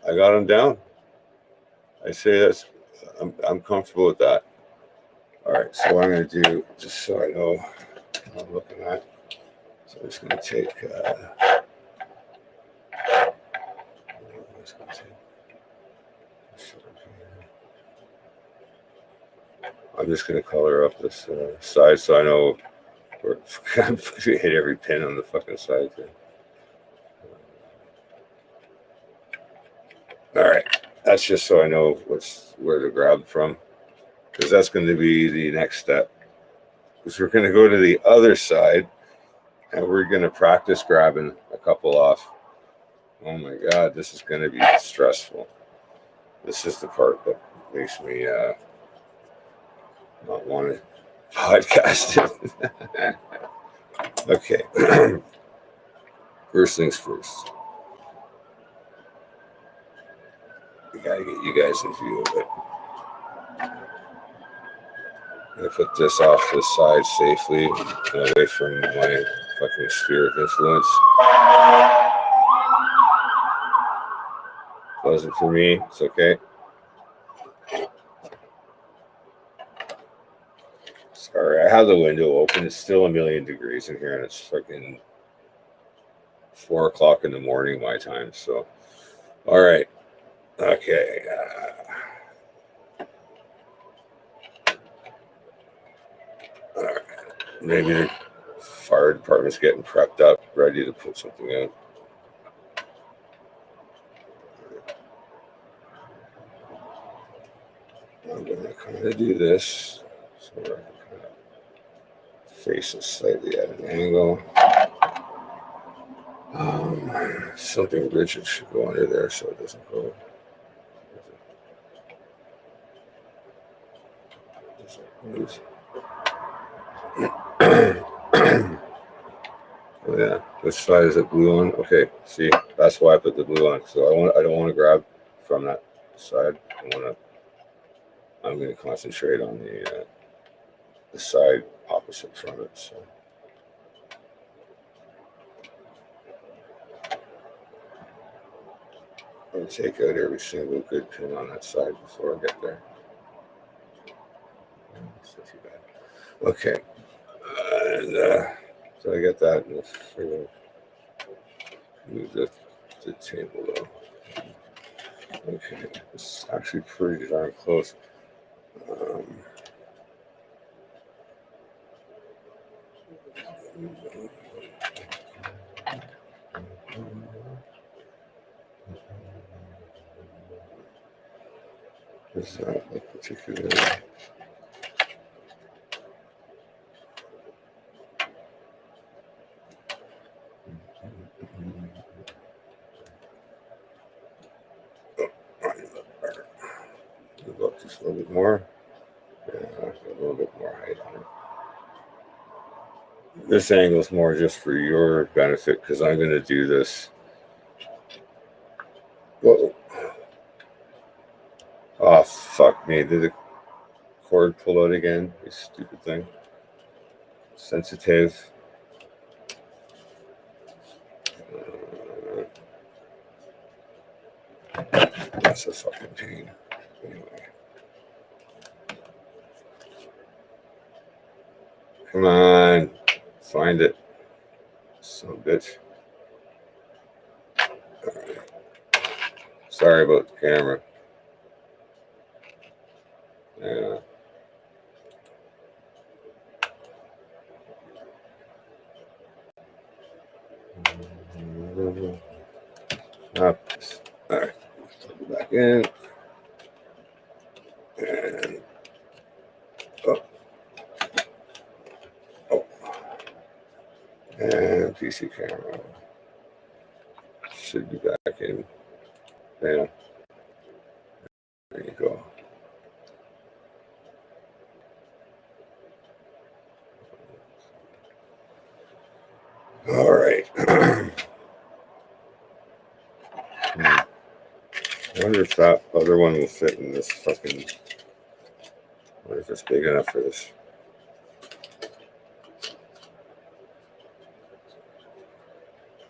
I got them down. I say that's. I'm comfortable with that. All right, so what I'm gonna do, just so I know what I'm looking at. So I'm just gonna take. I'm just gonna color up this side so I know where I'm gonna hit every pin on the fucking side there. All right, that's just so I know where to grab from, because that's going to be the next step. Because we're going to go to the other side, and we're going to practice grabbing a couple off. Oh my God, this is going to be stressful. This is the part that makes me not want to podcast it. Okay, first things first. We gotta get you guys in view of it. I'm gonna put this off to the side safely, away from my fucking sphere of influence. Wasn't for me, it's okay. Sorry, I have the window open. It's still 1,000,000 degrees in here, and it's fucking 4 o'clock in the morning my time. So, all right, okay. All right. Maybe the fire department's getting prepped up, ready to put something out. I'm gonna kind of do this so I can kind of face it slightly at an angle. Something rigid should go under there so it doesn't go. Move. Oh yeah, which side is it blue on? Okay, see, that's why I put the blue on. So I don't want to grab from that side. I'm going to concentrate on the side opposite from it. So. I'm going to take out every single good pin on that side before I get there. It's not too bad. Okay. And so I get that. Move the table though. Okay. It's actually pretty darn close. Is that a particular? Go up just a little bit more. Yeah, a little bit more height on it. This angle is more just for your benefit because I'm going to do this. Whoa. Oh, fuck me. Did the cord pull out again? You stupid thing. Sensitive. That's a fucking pain. Anyway. Come on. Find it. Son of a bitch. Right. Sorry about the camera. Yeah. Up. All right. Plug it back in. And up. Oh. And PC camera. Should be back in. Bam. There you go. All right. I wonder if that other one will fit in this fucking. I wonder if it's big enough for this.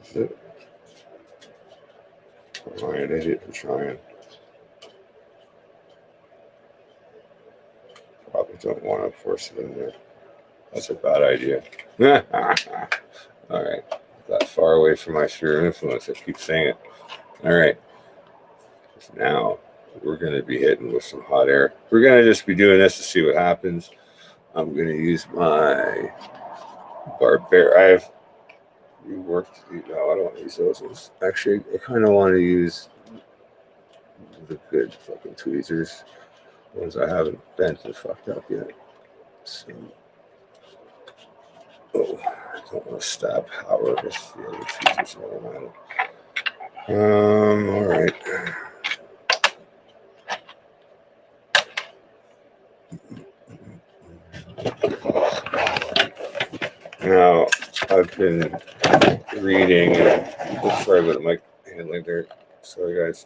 Is it? Am I an idiot for trying? Probably don't want to force it in there. That's a bad idea. All right. That far away from my sphere of influence. I keep saying it. All right. Now we're going to be hitting with some hot air. We're going to just be doing this to see what happens. I'm going to use my Barbarian. I've reworked. No, I don't want to use those ones. Actually, I kind of want to use the good fucking tweezers. Ones I haven't bent and fucked up yet. So, oh, I don't want to stab Howard with the other tweezers. All right. Now, I've been reading. Sorry about the mic handling there. Sorry, guys.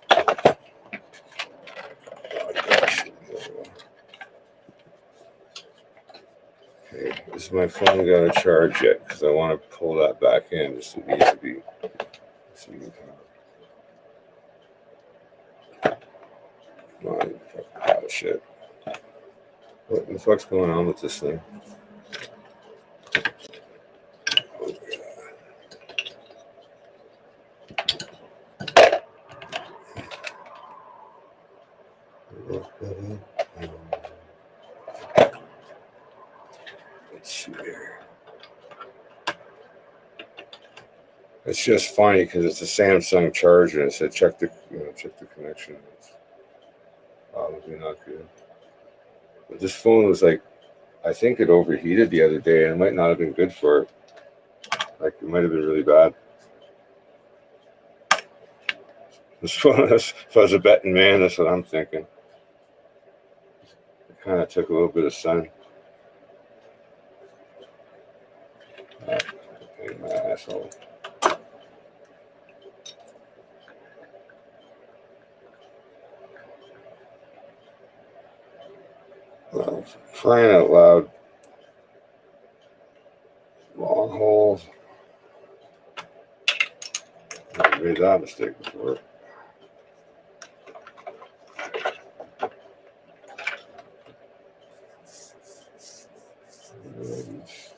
Okay, is my phone going to charge yet? Because I want to pull that back in just so it needs to be. Come on, fucking pile of shit. What the fuck's going on with this thing? Let's see here. It's just funny because it's a Samsung charger. It said check the connection. It's probably not good. But this phone was like, I think it overheated the other day, and it might not have been good for it. Like it might have been really bad. This phone, if I was a betting man, that's what I'm thinking. It kind of took a little bit of sun. My asshole. Well, crying out loud. Long holes. I made that mistake before.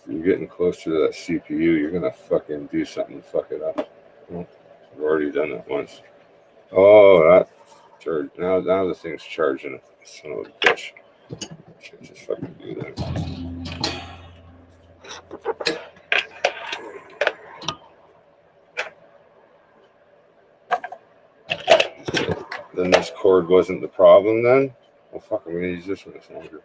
You're getting closer to that CPU, you're gonna fucking do something to fuck it up. Well, I've already done that once. Oh, that charge. Now the thing's charging. Son of a bitch. Should just fucking do that. Then this cord wasn't the problem then? Well, fuck, I'm gonna use this one. It's longer.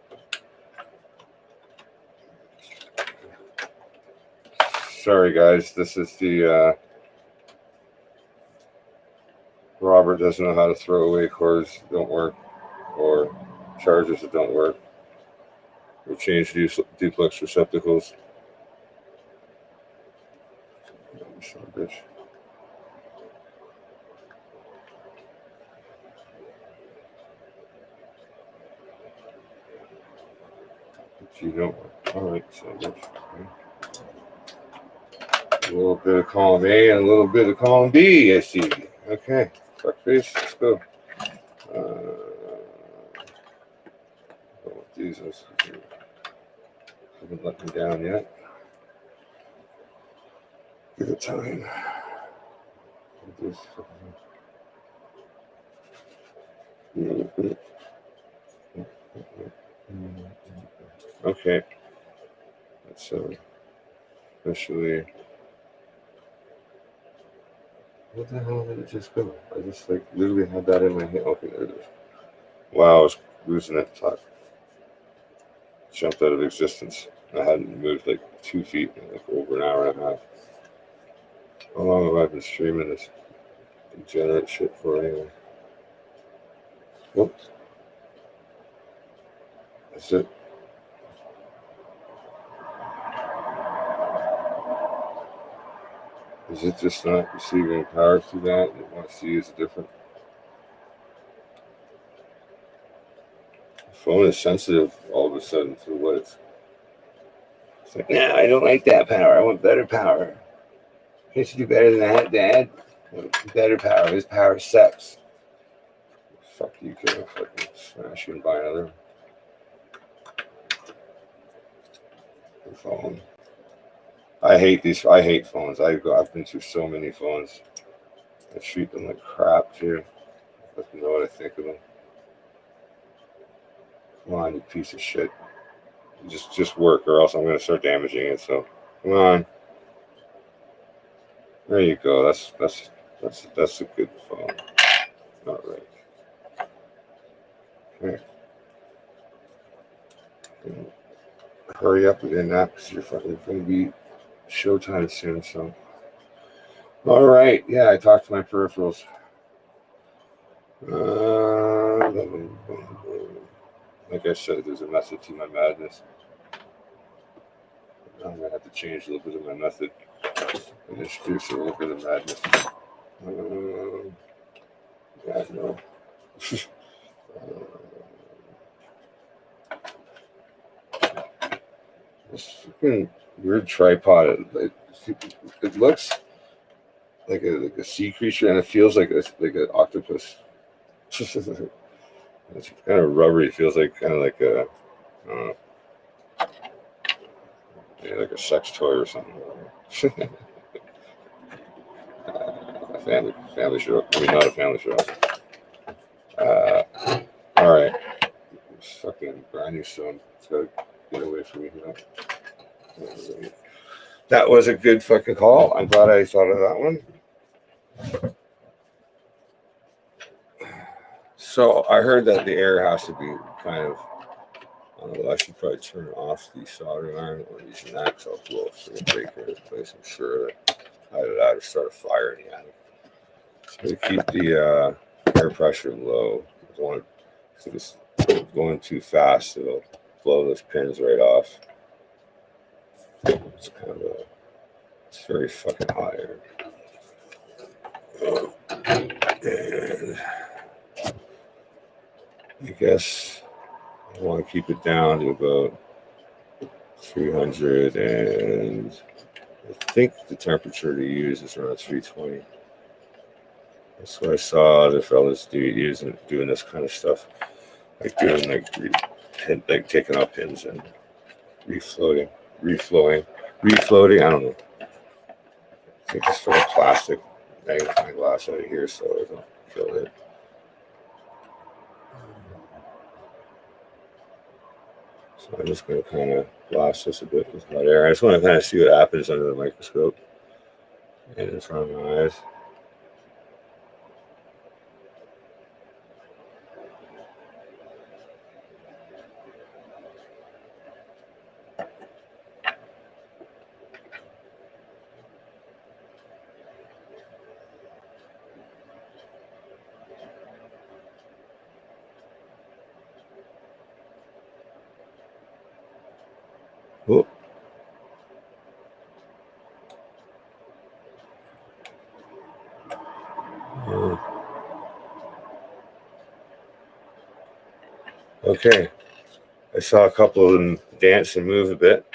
Sorry, guys. This is the Robert doesn't know how to throw away cords that don't work or chargers that don't work or change duplex receptacles. Bitch. You don't work. Alright, so bitch. A little bit of column A and a little bit of column B, I see. Okay, fuckface, let's go. Jesus, haven't let me down yet. Give it time. Okay, that's officially. What the hell did it just go? I just like literally had that in my hand. Okay, there it is. Wow, I was losing it. Jumped out of existence. I hadn't moved like 2 feet in like over an hour and a half. How long have I been streaming this degenerate shit for anyway? Whoops. That's it. Is it just not receiving power through that? You want to see is different. The phone is sensitive all of a sudden to what it's like, no, I don't like that power. I want better power. Can't you do better than that, Dad? Better power. His power sucks. Fuck you, kid. I'll fucking smash you and buy another phone. I hate phones. I've been through so many phones. I treat them like crap too. Let me know what I think of them. Come on, you piece of shit. Just work, or else I'm gonna start damaging it. So come on. There you go. That's a good phone. All right. Okay. Hurry up again now, because you're fucking gonna be showtime soon. So. All right. Yeah, I talked to my peripherals. Like I said, there's a method to my madness. I'm gonna have to change a little bit of my method and introduce a little bit of madness. Yeah, no. This fucking weird tripod. It looks like a sea creature, and it feels like an octopus. It's kind of rubbery. It feels like kind of like a like a sex toy or something. A family show. I mean, not a family show. All right. It's fucking grinding stone. It's gotta get away from me now. That was a good fucking call. I'm glad I thought of that one. So I heard that the air has to be kind of. I should probably turn off the soldering iron or use an axe. I'll blow a breaker in place. I'm sure that either that or start a fire in the attic. So to keep the air pressure low, if it's going too fast, it'll blow those pins right off. It's it's very fucking hot air. And I guess I want to keep it down to about 300, and I think the temperature to use is around 320. That's what I saw other fellas doing this kind of stuff, like doing like taking out pins and refloating. I don't know. I think it's from a plastic magnifying glass out of here, so I don't kill it. So I'm just going to kind of blast this a bit with hot air. I just want to kind of see what happens under the microscope and in front of my eyes. Okay, I saw a couple of them dance and move a bit.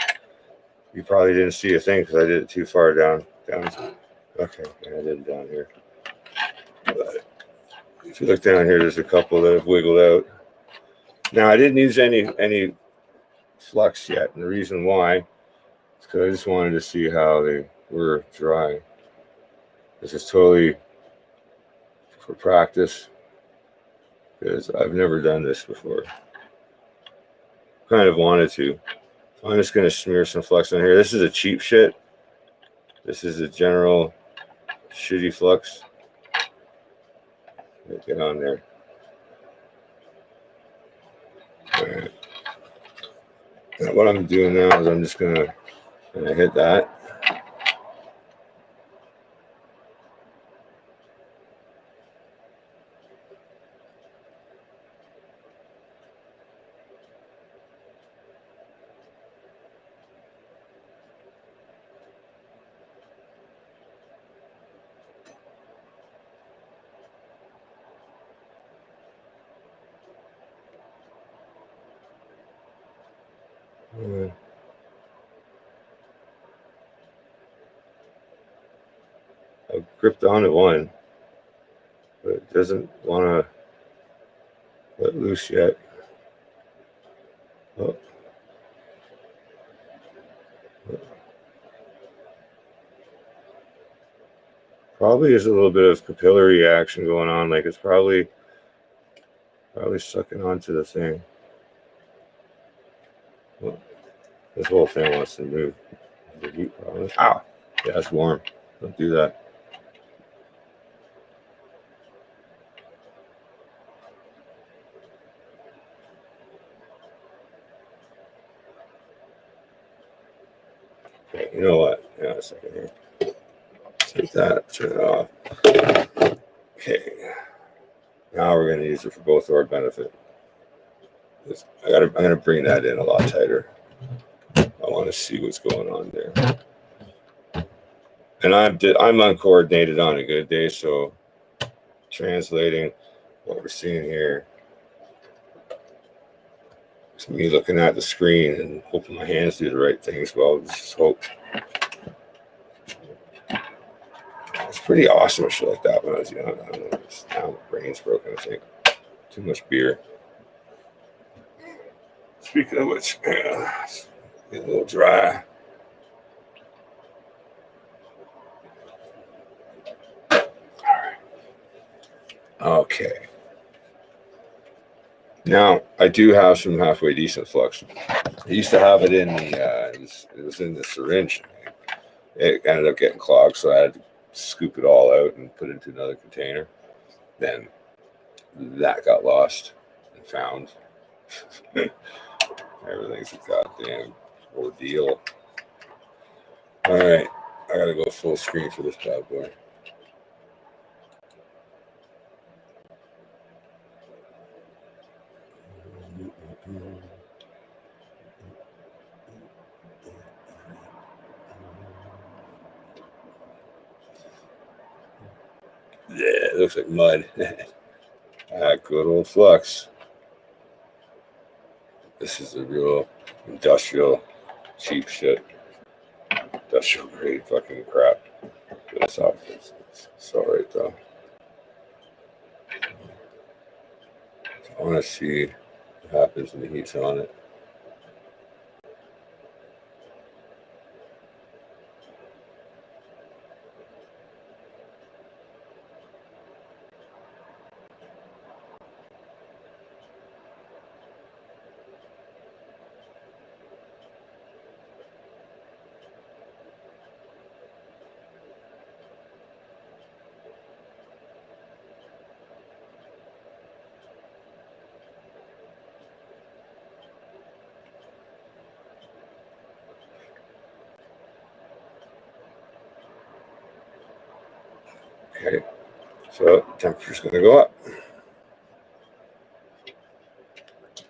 You probably didn't see a thing because I did it too far down. Okay, yeah, I did it down here. But if you look down here, there's a couple that have wiggled out. Now I didn't use any flux yet, and the reason why is because I just wanted to see how they were dry. This is totally for practice because I've never done this before. Kind of wanted to. So I'm just going to smear some flux on here. This is a cheap shit. This is a general shitty flux. Get on there. All right. Now what I'm doing now is I'm just going to hit that. I've gripped onto one, but it doesn't want to let loose yet. Oh. Probably there's a little bit of capillary action going on, like it's probably sucking onto the thing. Well, this whole thing wants to move. The heat probably. Ow! Yeah, it's warm. Don't do that. Okay, you know what? Hang on a second here. Take that, turn it off. Okay. Now we're going to use it for both our benefit. I'm gonna bring that in a lot tighter. I want to see what's going on there. And I'm uncoordinated on a good day, so translating what we're seeing here to me looking at the screen and hoping my hands do the right things. Well, just hope. It's pretty awesome shit like that when I was young. I don't know. Now my brain's broken, I think. Too much beer. Speaking of which, it's getting a little dry. All right. Okay. Now I do have some halfway decent flux. I used to have it in the it was in the syringe. It ended up getting clogged, so I had to scoop it all out and put it into another container. Then that got lost and found. Everything's a goddamn ordeal. All right, I gotta go full screen for this bad boy. Yeah, it looks like mud. Good old flux. This is a real industrial cheap shit. Industrial grade fucking crap. But it's all right though. I want to see what happens when the heat's on it. Okay, so temperature's going to go up.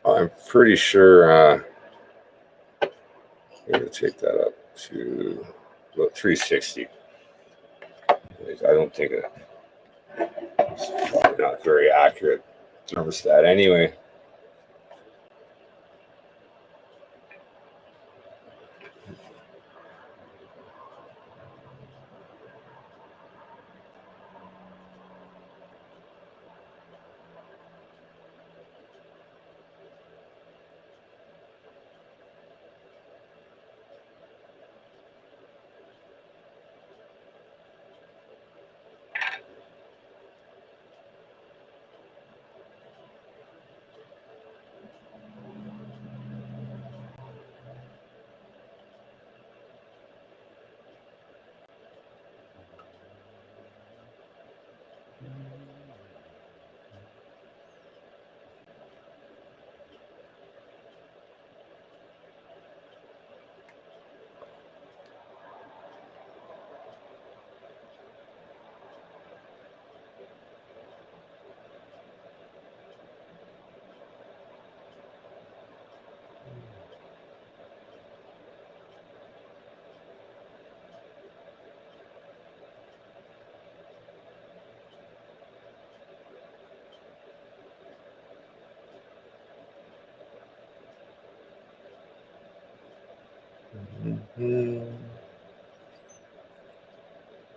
I'm pretty sure I'm going to take that up to about 360. I don't think it's probably not very accurate thermostat anyway.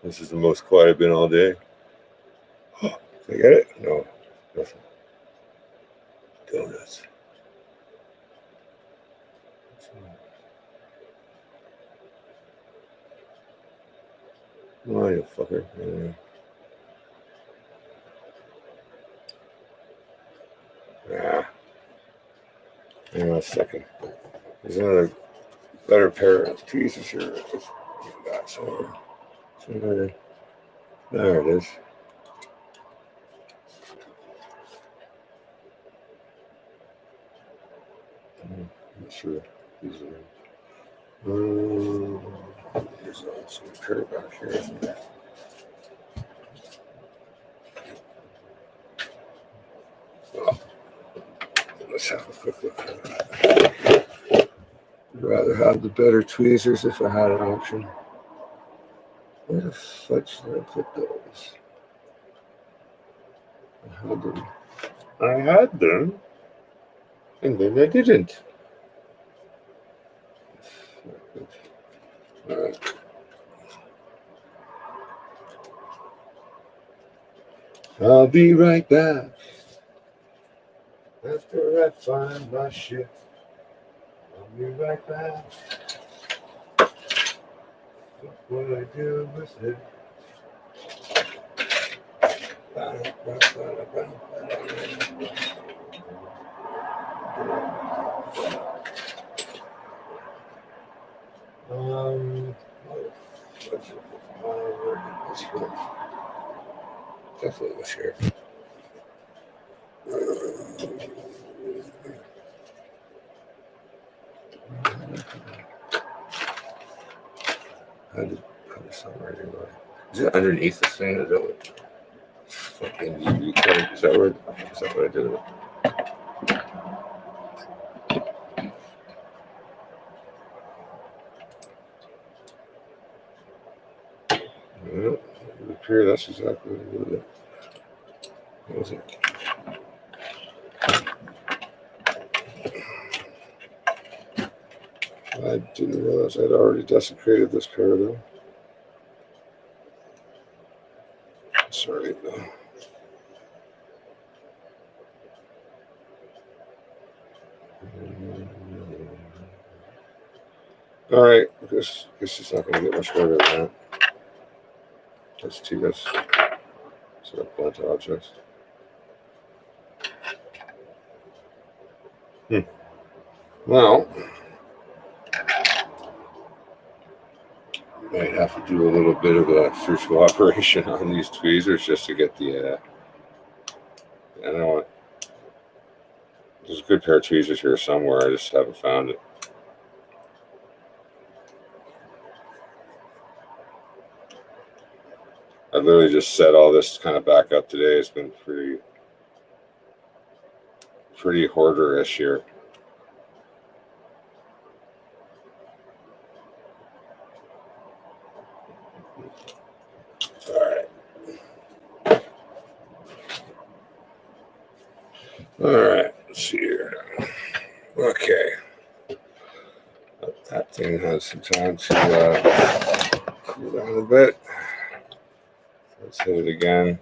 This is the most quiet I've been all day. Did I get it? No, nothing. Donuts. Oh, you fucker. Hang on a second. There's another better pair of tweezers here. Got somewhere. There it is. I'm not sure. These are. There's some pair back here, isn't there? Well, let's have a quick look at that. I'd rather have the better tweezers if I had an option. Where the fudge did I put those? I had them, and then I didn't. All right. I'll be right back after I find my shit. I'll be right back. What I do with it. Definitely was here. I had to put it somewhere anyway. Is it underneath the thing? Is that what? Fucking you cut it? Is that what I did with it? Well, it would appear that's exactly what it is. What was it? I didn't realize I'd already desecrated this pair though. Sorry, no. All right, I guess it's not going to get much better than that. That's two. That's sort of blunt objects. Well, might have to do a little bit of a surgical operation on these tweezers just to get the. I don't know. There's a good pair of tweezers here somewhere. I just haven't found it. I literally just set all this kind of back up today. It's been pretty hoarder-ish here. All right, let's see here. Okay. That thing has some time to cool down a bit. Let's hit it again.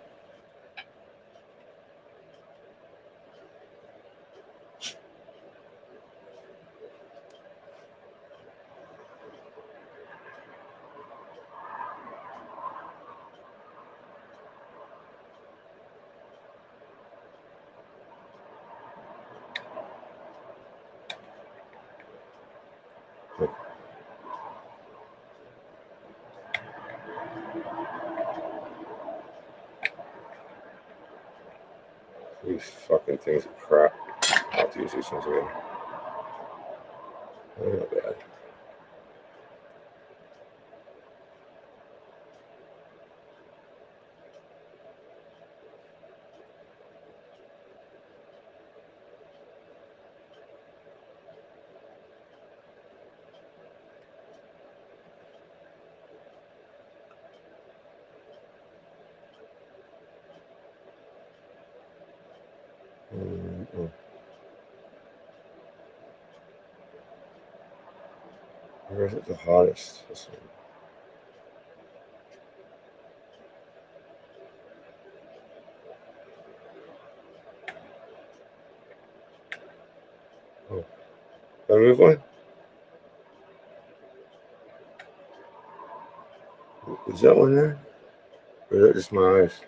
These fucking things are crap. I'll have to use these ones again. They're not bad. Where is it the hottest? This one. Oh, did I move one? Is that one there? Or is that just my eyes?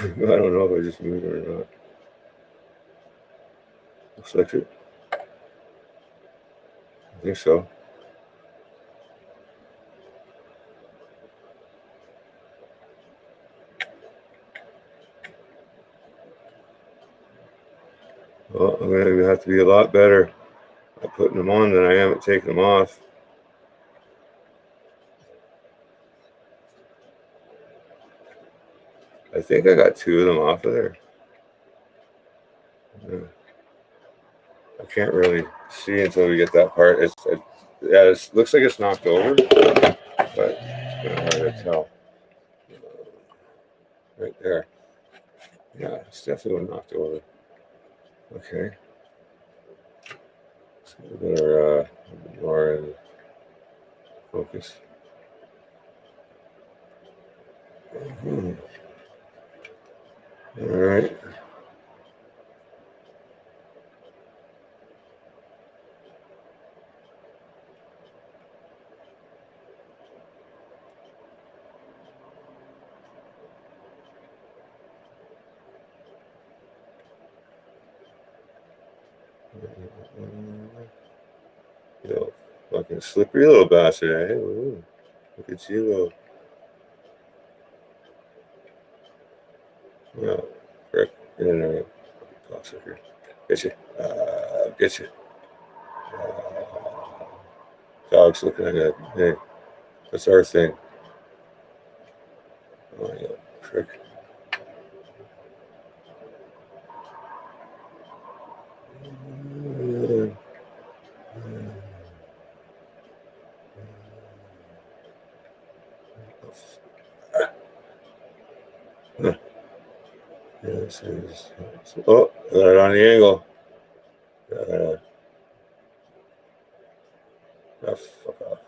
I don't know if I just moved it or not. Looks like it. I think so. Well, I'm going to have to be a lot better at putting them on than I am at taking them off. I think I got 2 of them off of there. Yeah. I can't really see until we get that part. It looks like it's knocked over, but it's kind of hard to tell. Right there. Yeah, it's definitely knocked over. Okay. So we better more in focus. All right. You fucking slippery little bastard, eh? Ooh, look at you, little. Well, frick. Get in there. Cocksucker. Get you. Get you. Dog's looking at it. Hey, that's our thing. Oh, yeah. Frick. Yes, oh, got it on the angle. Oh, fuck off.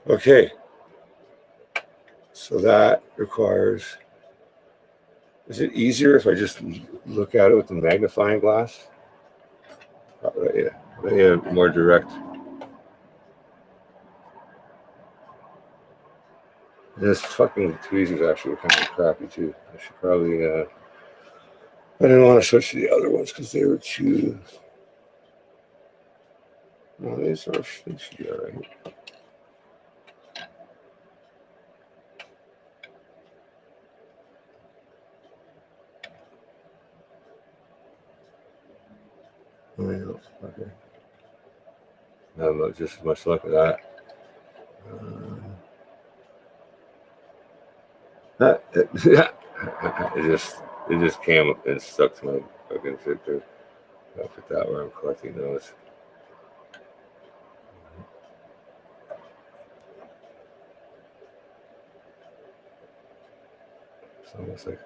Okay. So that requires. Is it easier if I just look at it with the magnifying glass? Yeah, more direct. And this fucking tweezers actually kind of crappy too. I should probably. I didn't want to switch to the other ones because they were too. No, these should be all right. Oh, yeah, okay. Not just as much luck with that. It just came and stuck to my fucking shit there. I'll put that where I'm collecting those. It's almost like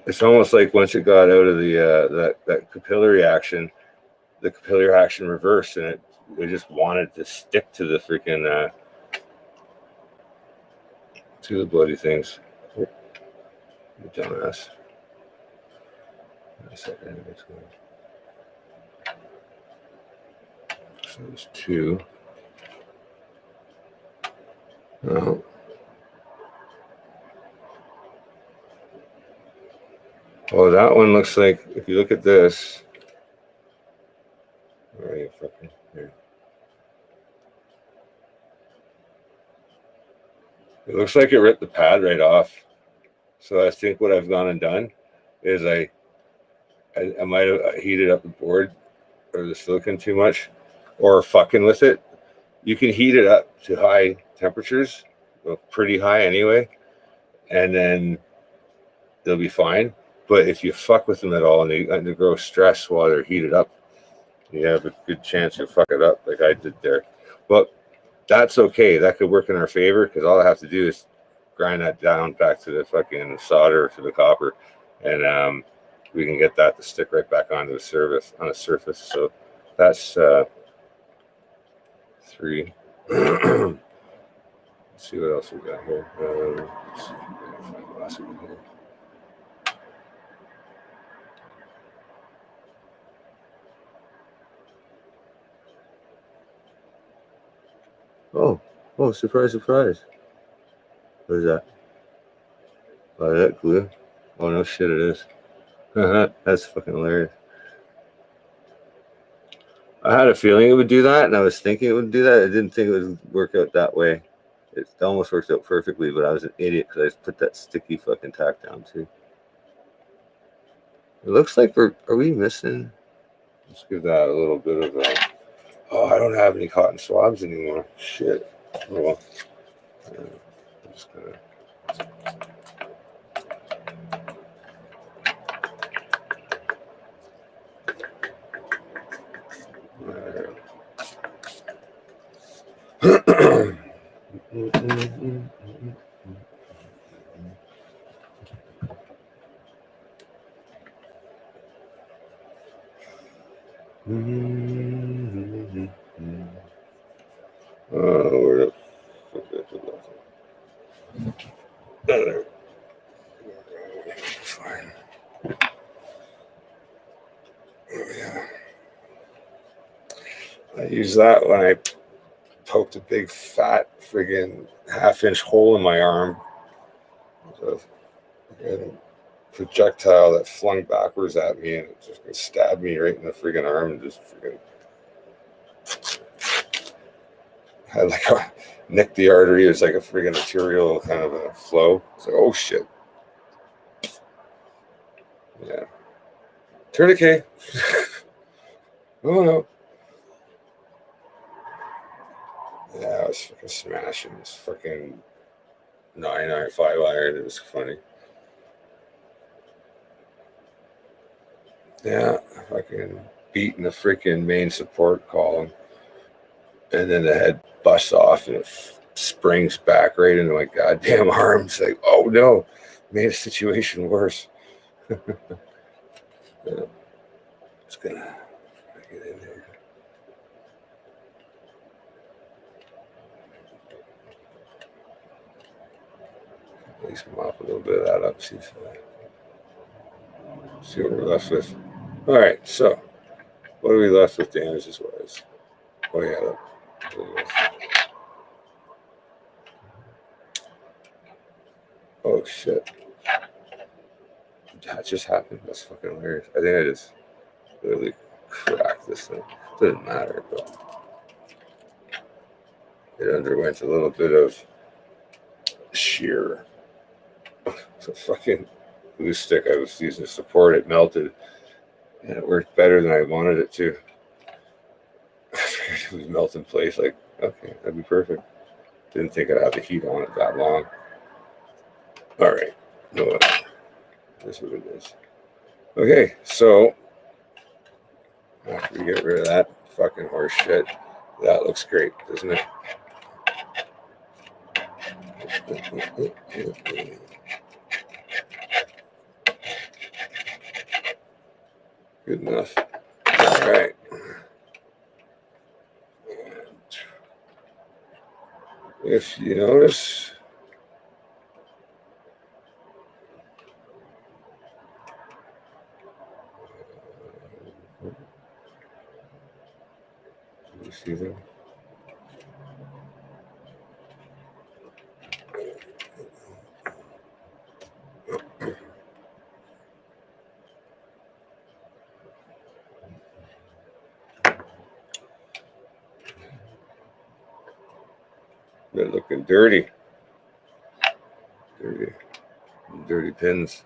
it's almost like once it got out of the that capillary action, the capillary action reversed, and it just wanted to stick to the freaking to the bloody things. Oh, you dumbass. So there's 2. Oh. Oh, that one looks like, if you look at this, where are you fucking here? It looks like it ripped the pad right off. So I think what I've gone and done is I might have heated up the board or the silicon too much, or fucking with it. You can heat it up to high temperatures, well, pretty high anyway, and then they'll be fine. But if you fuck with them at all and they grow stress while they're heated up, you have a good chance you'll fuck it up like I did there. But that's okay. That could work in our favor because all I have to do is grind that down back to the fucking solder, to the copper, and we can get that to stick right back onto the surface. So that's 3. Let's see what else we got here. Let's see if we can find the last one here. Oh, surprise, surprise. What is that? Oh, is that glue? Oh, no shit, it is. That's fucking hilarious. I had a feeling it would do that, and I was thinking it would do that. I didn't think it would work out that way. It almost worked out perfectly, but I was an idiot because I just put that sticky fucking tack down too. It looks like are we missing? Let's give that a little bit of a... Oh, I don't have any cotton swabs anymore. Shit. Oh, well. I'm just gonna... where the fuck did I put that? There. Fine. Oh, yeah. I use that when I poked a big fat friggin' half-inch hole in my arm. A projectile that flung backwards at me, and it just stabbed me right in the friggin' arm and just friggin' had like a nicked the artery. It's like a friggin' arterial kind of a flow. It's like, oh shit. Yeah. Tourniquet. Oh no. Yeah, I was fucking smashing this fucking 995 iron. It was funny. Yeah, fucking beating the freaking main support column. And then the head busts off and it springs back right into my goddamn arm. It's like, oh no, made the situation worse. Yeah. Just gonna get in there. At least mop a little bit of that up. See what we're left with. All right, so what are we left with damages wise? Oh yeah, look. Oh shit. That just happened. That's fucking hilarious. I think I just literally cracked this thing. Doesn't matter, but it underwent a little bit of shear. It's a fucking glue stick I was using to support it melted, and it worked better than I wanted it to. I figured it would melt in place. Like, okay, that'd be perfect. Didn't think I'd have the heat on it that long. All right, no, that's what it is. Okay, so after we get rid of that fucking horse shit, that looks great, doesn't it? Good enough. All right. If you notice, you see that? They're looking dirty. Dirty pins.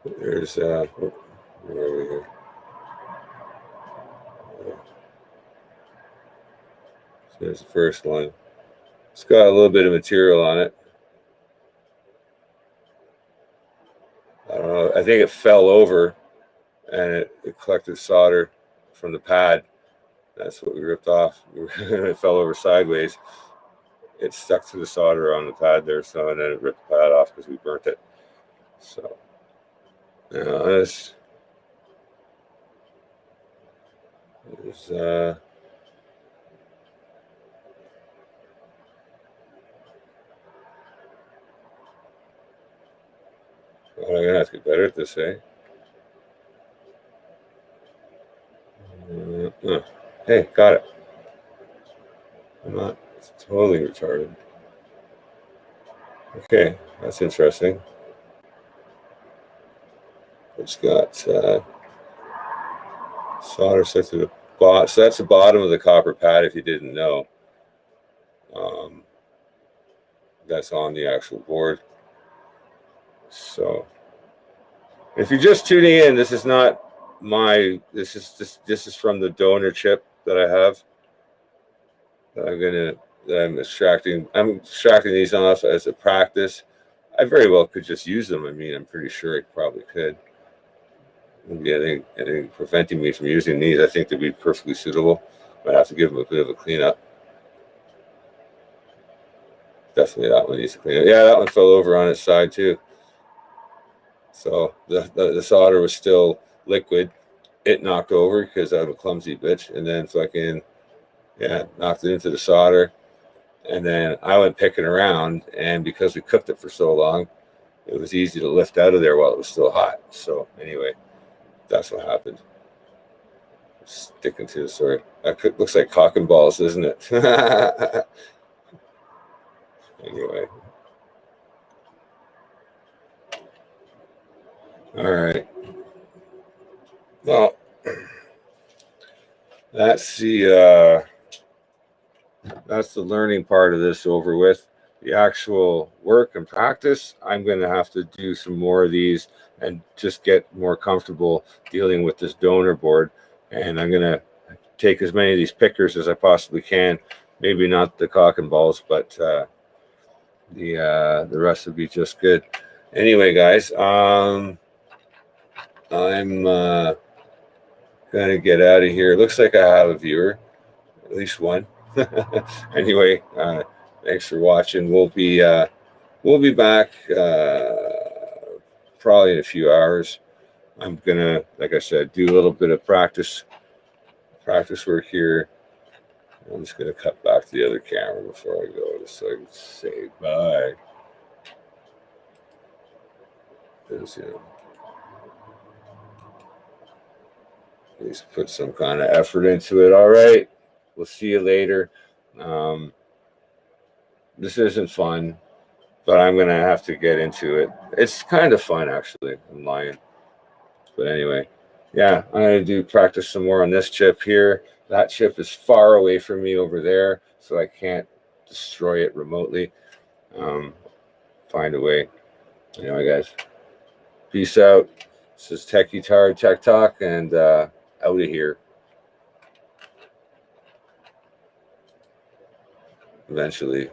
There's where are we here? So there's the first one. It's got a little bit of material on it. I don't know. I think it fell over and it collected solder from the pad. That's what we ripped off. It fell over sideways. It stuck to the solder on the pad there, so and then it ripped the pad off because we burnt it. So, this There's, well, I'm gonna have to get better at this, eh? Hey, got it. I'm not totally retarded. Okay, that's interesting. It's got solder set to the bottom. So that's the bottom of the copper pad, if you didn't know. That's on the actual board. So if you're just tuning in, this is not my, this is from the donor chip that I have. I'm extracting these off as a practice. I very well could just use them. I mean, I'm pretty sure I probably could. Anything preventing me from using these, I think they'd be perfectly suitable. I'd have to give them a bit of a cleanup. Definitely that one needs to clean up. Yeah, that one fell over on its side too. So the solder was still liquid. It knocked over because I'm a clumsy bitch, and then fucking, yeah, knocked it into the solder. And then I went picking around, and because we cooked it for so long, it was easy to lift out of there while it was still hot. So anyway, that's what happened. Sticking to the story. That looks like cock and balls, doesn't it? Anyway. All right. Well, that's the learning part of this over with. The actual work and practice, I'm going to have to do some more of these and just get more comfortable dealing with this donor board. And I'm going to take as many of these pickers as I possibly can. Maybe not the cock and balls, but the rest would be just good. Anyway, guys, I'm gonna get out of here. It looks like I have a viewer, at least one. Anyway, thanks for watching. We'll be back probably in a few hours. I'm gonna, like I said, do a little bit of practice work here. I'm just gonna cut back to the other camera before I go, just so I can say bye. Because, you know, at least put some kind of effort into it. All right, we'll see you later. This isn't fun, but I'm gonna have to get into it. It's kind of fun, actually. I'm lying, but anyway, yeah, I'm gonna practice some more on this chip here. That chip is far away from me over there, so I can't destroy it remotely. Find a way. Anyway, guys, peace out. This is Tech-eTard Tech Talk, and out of here. Eventually.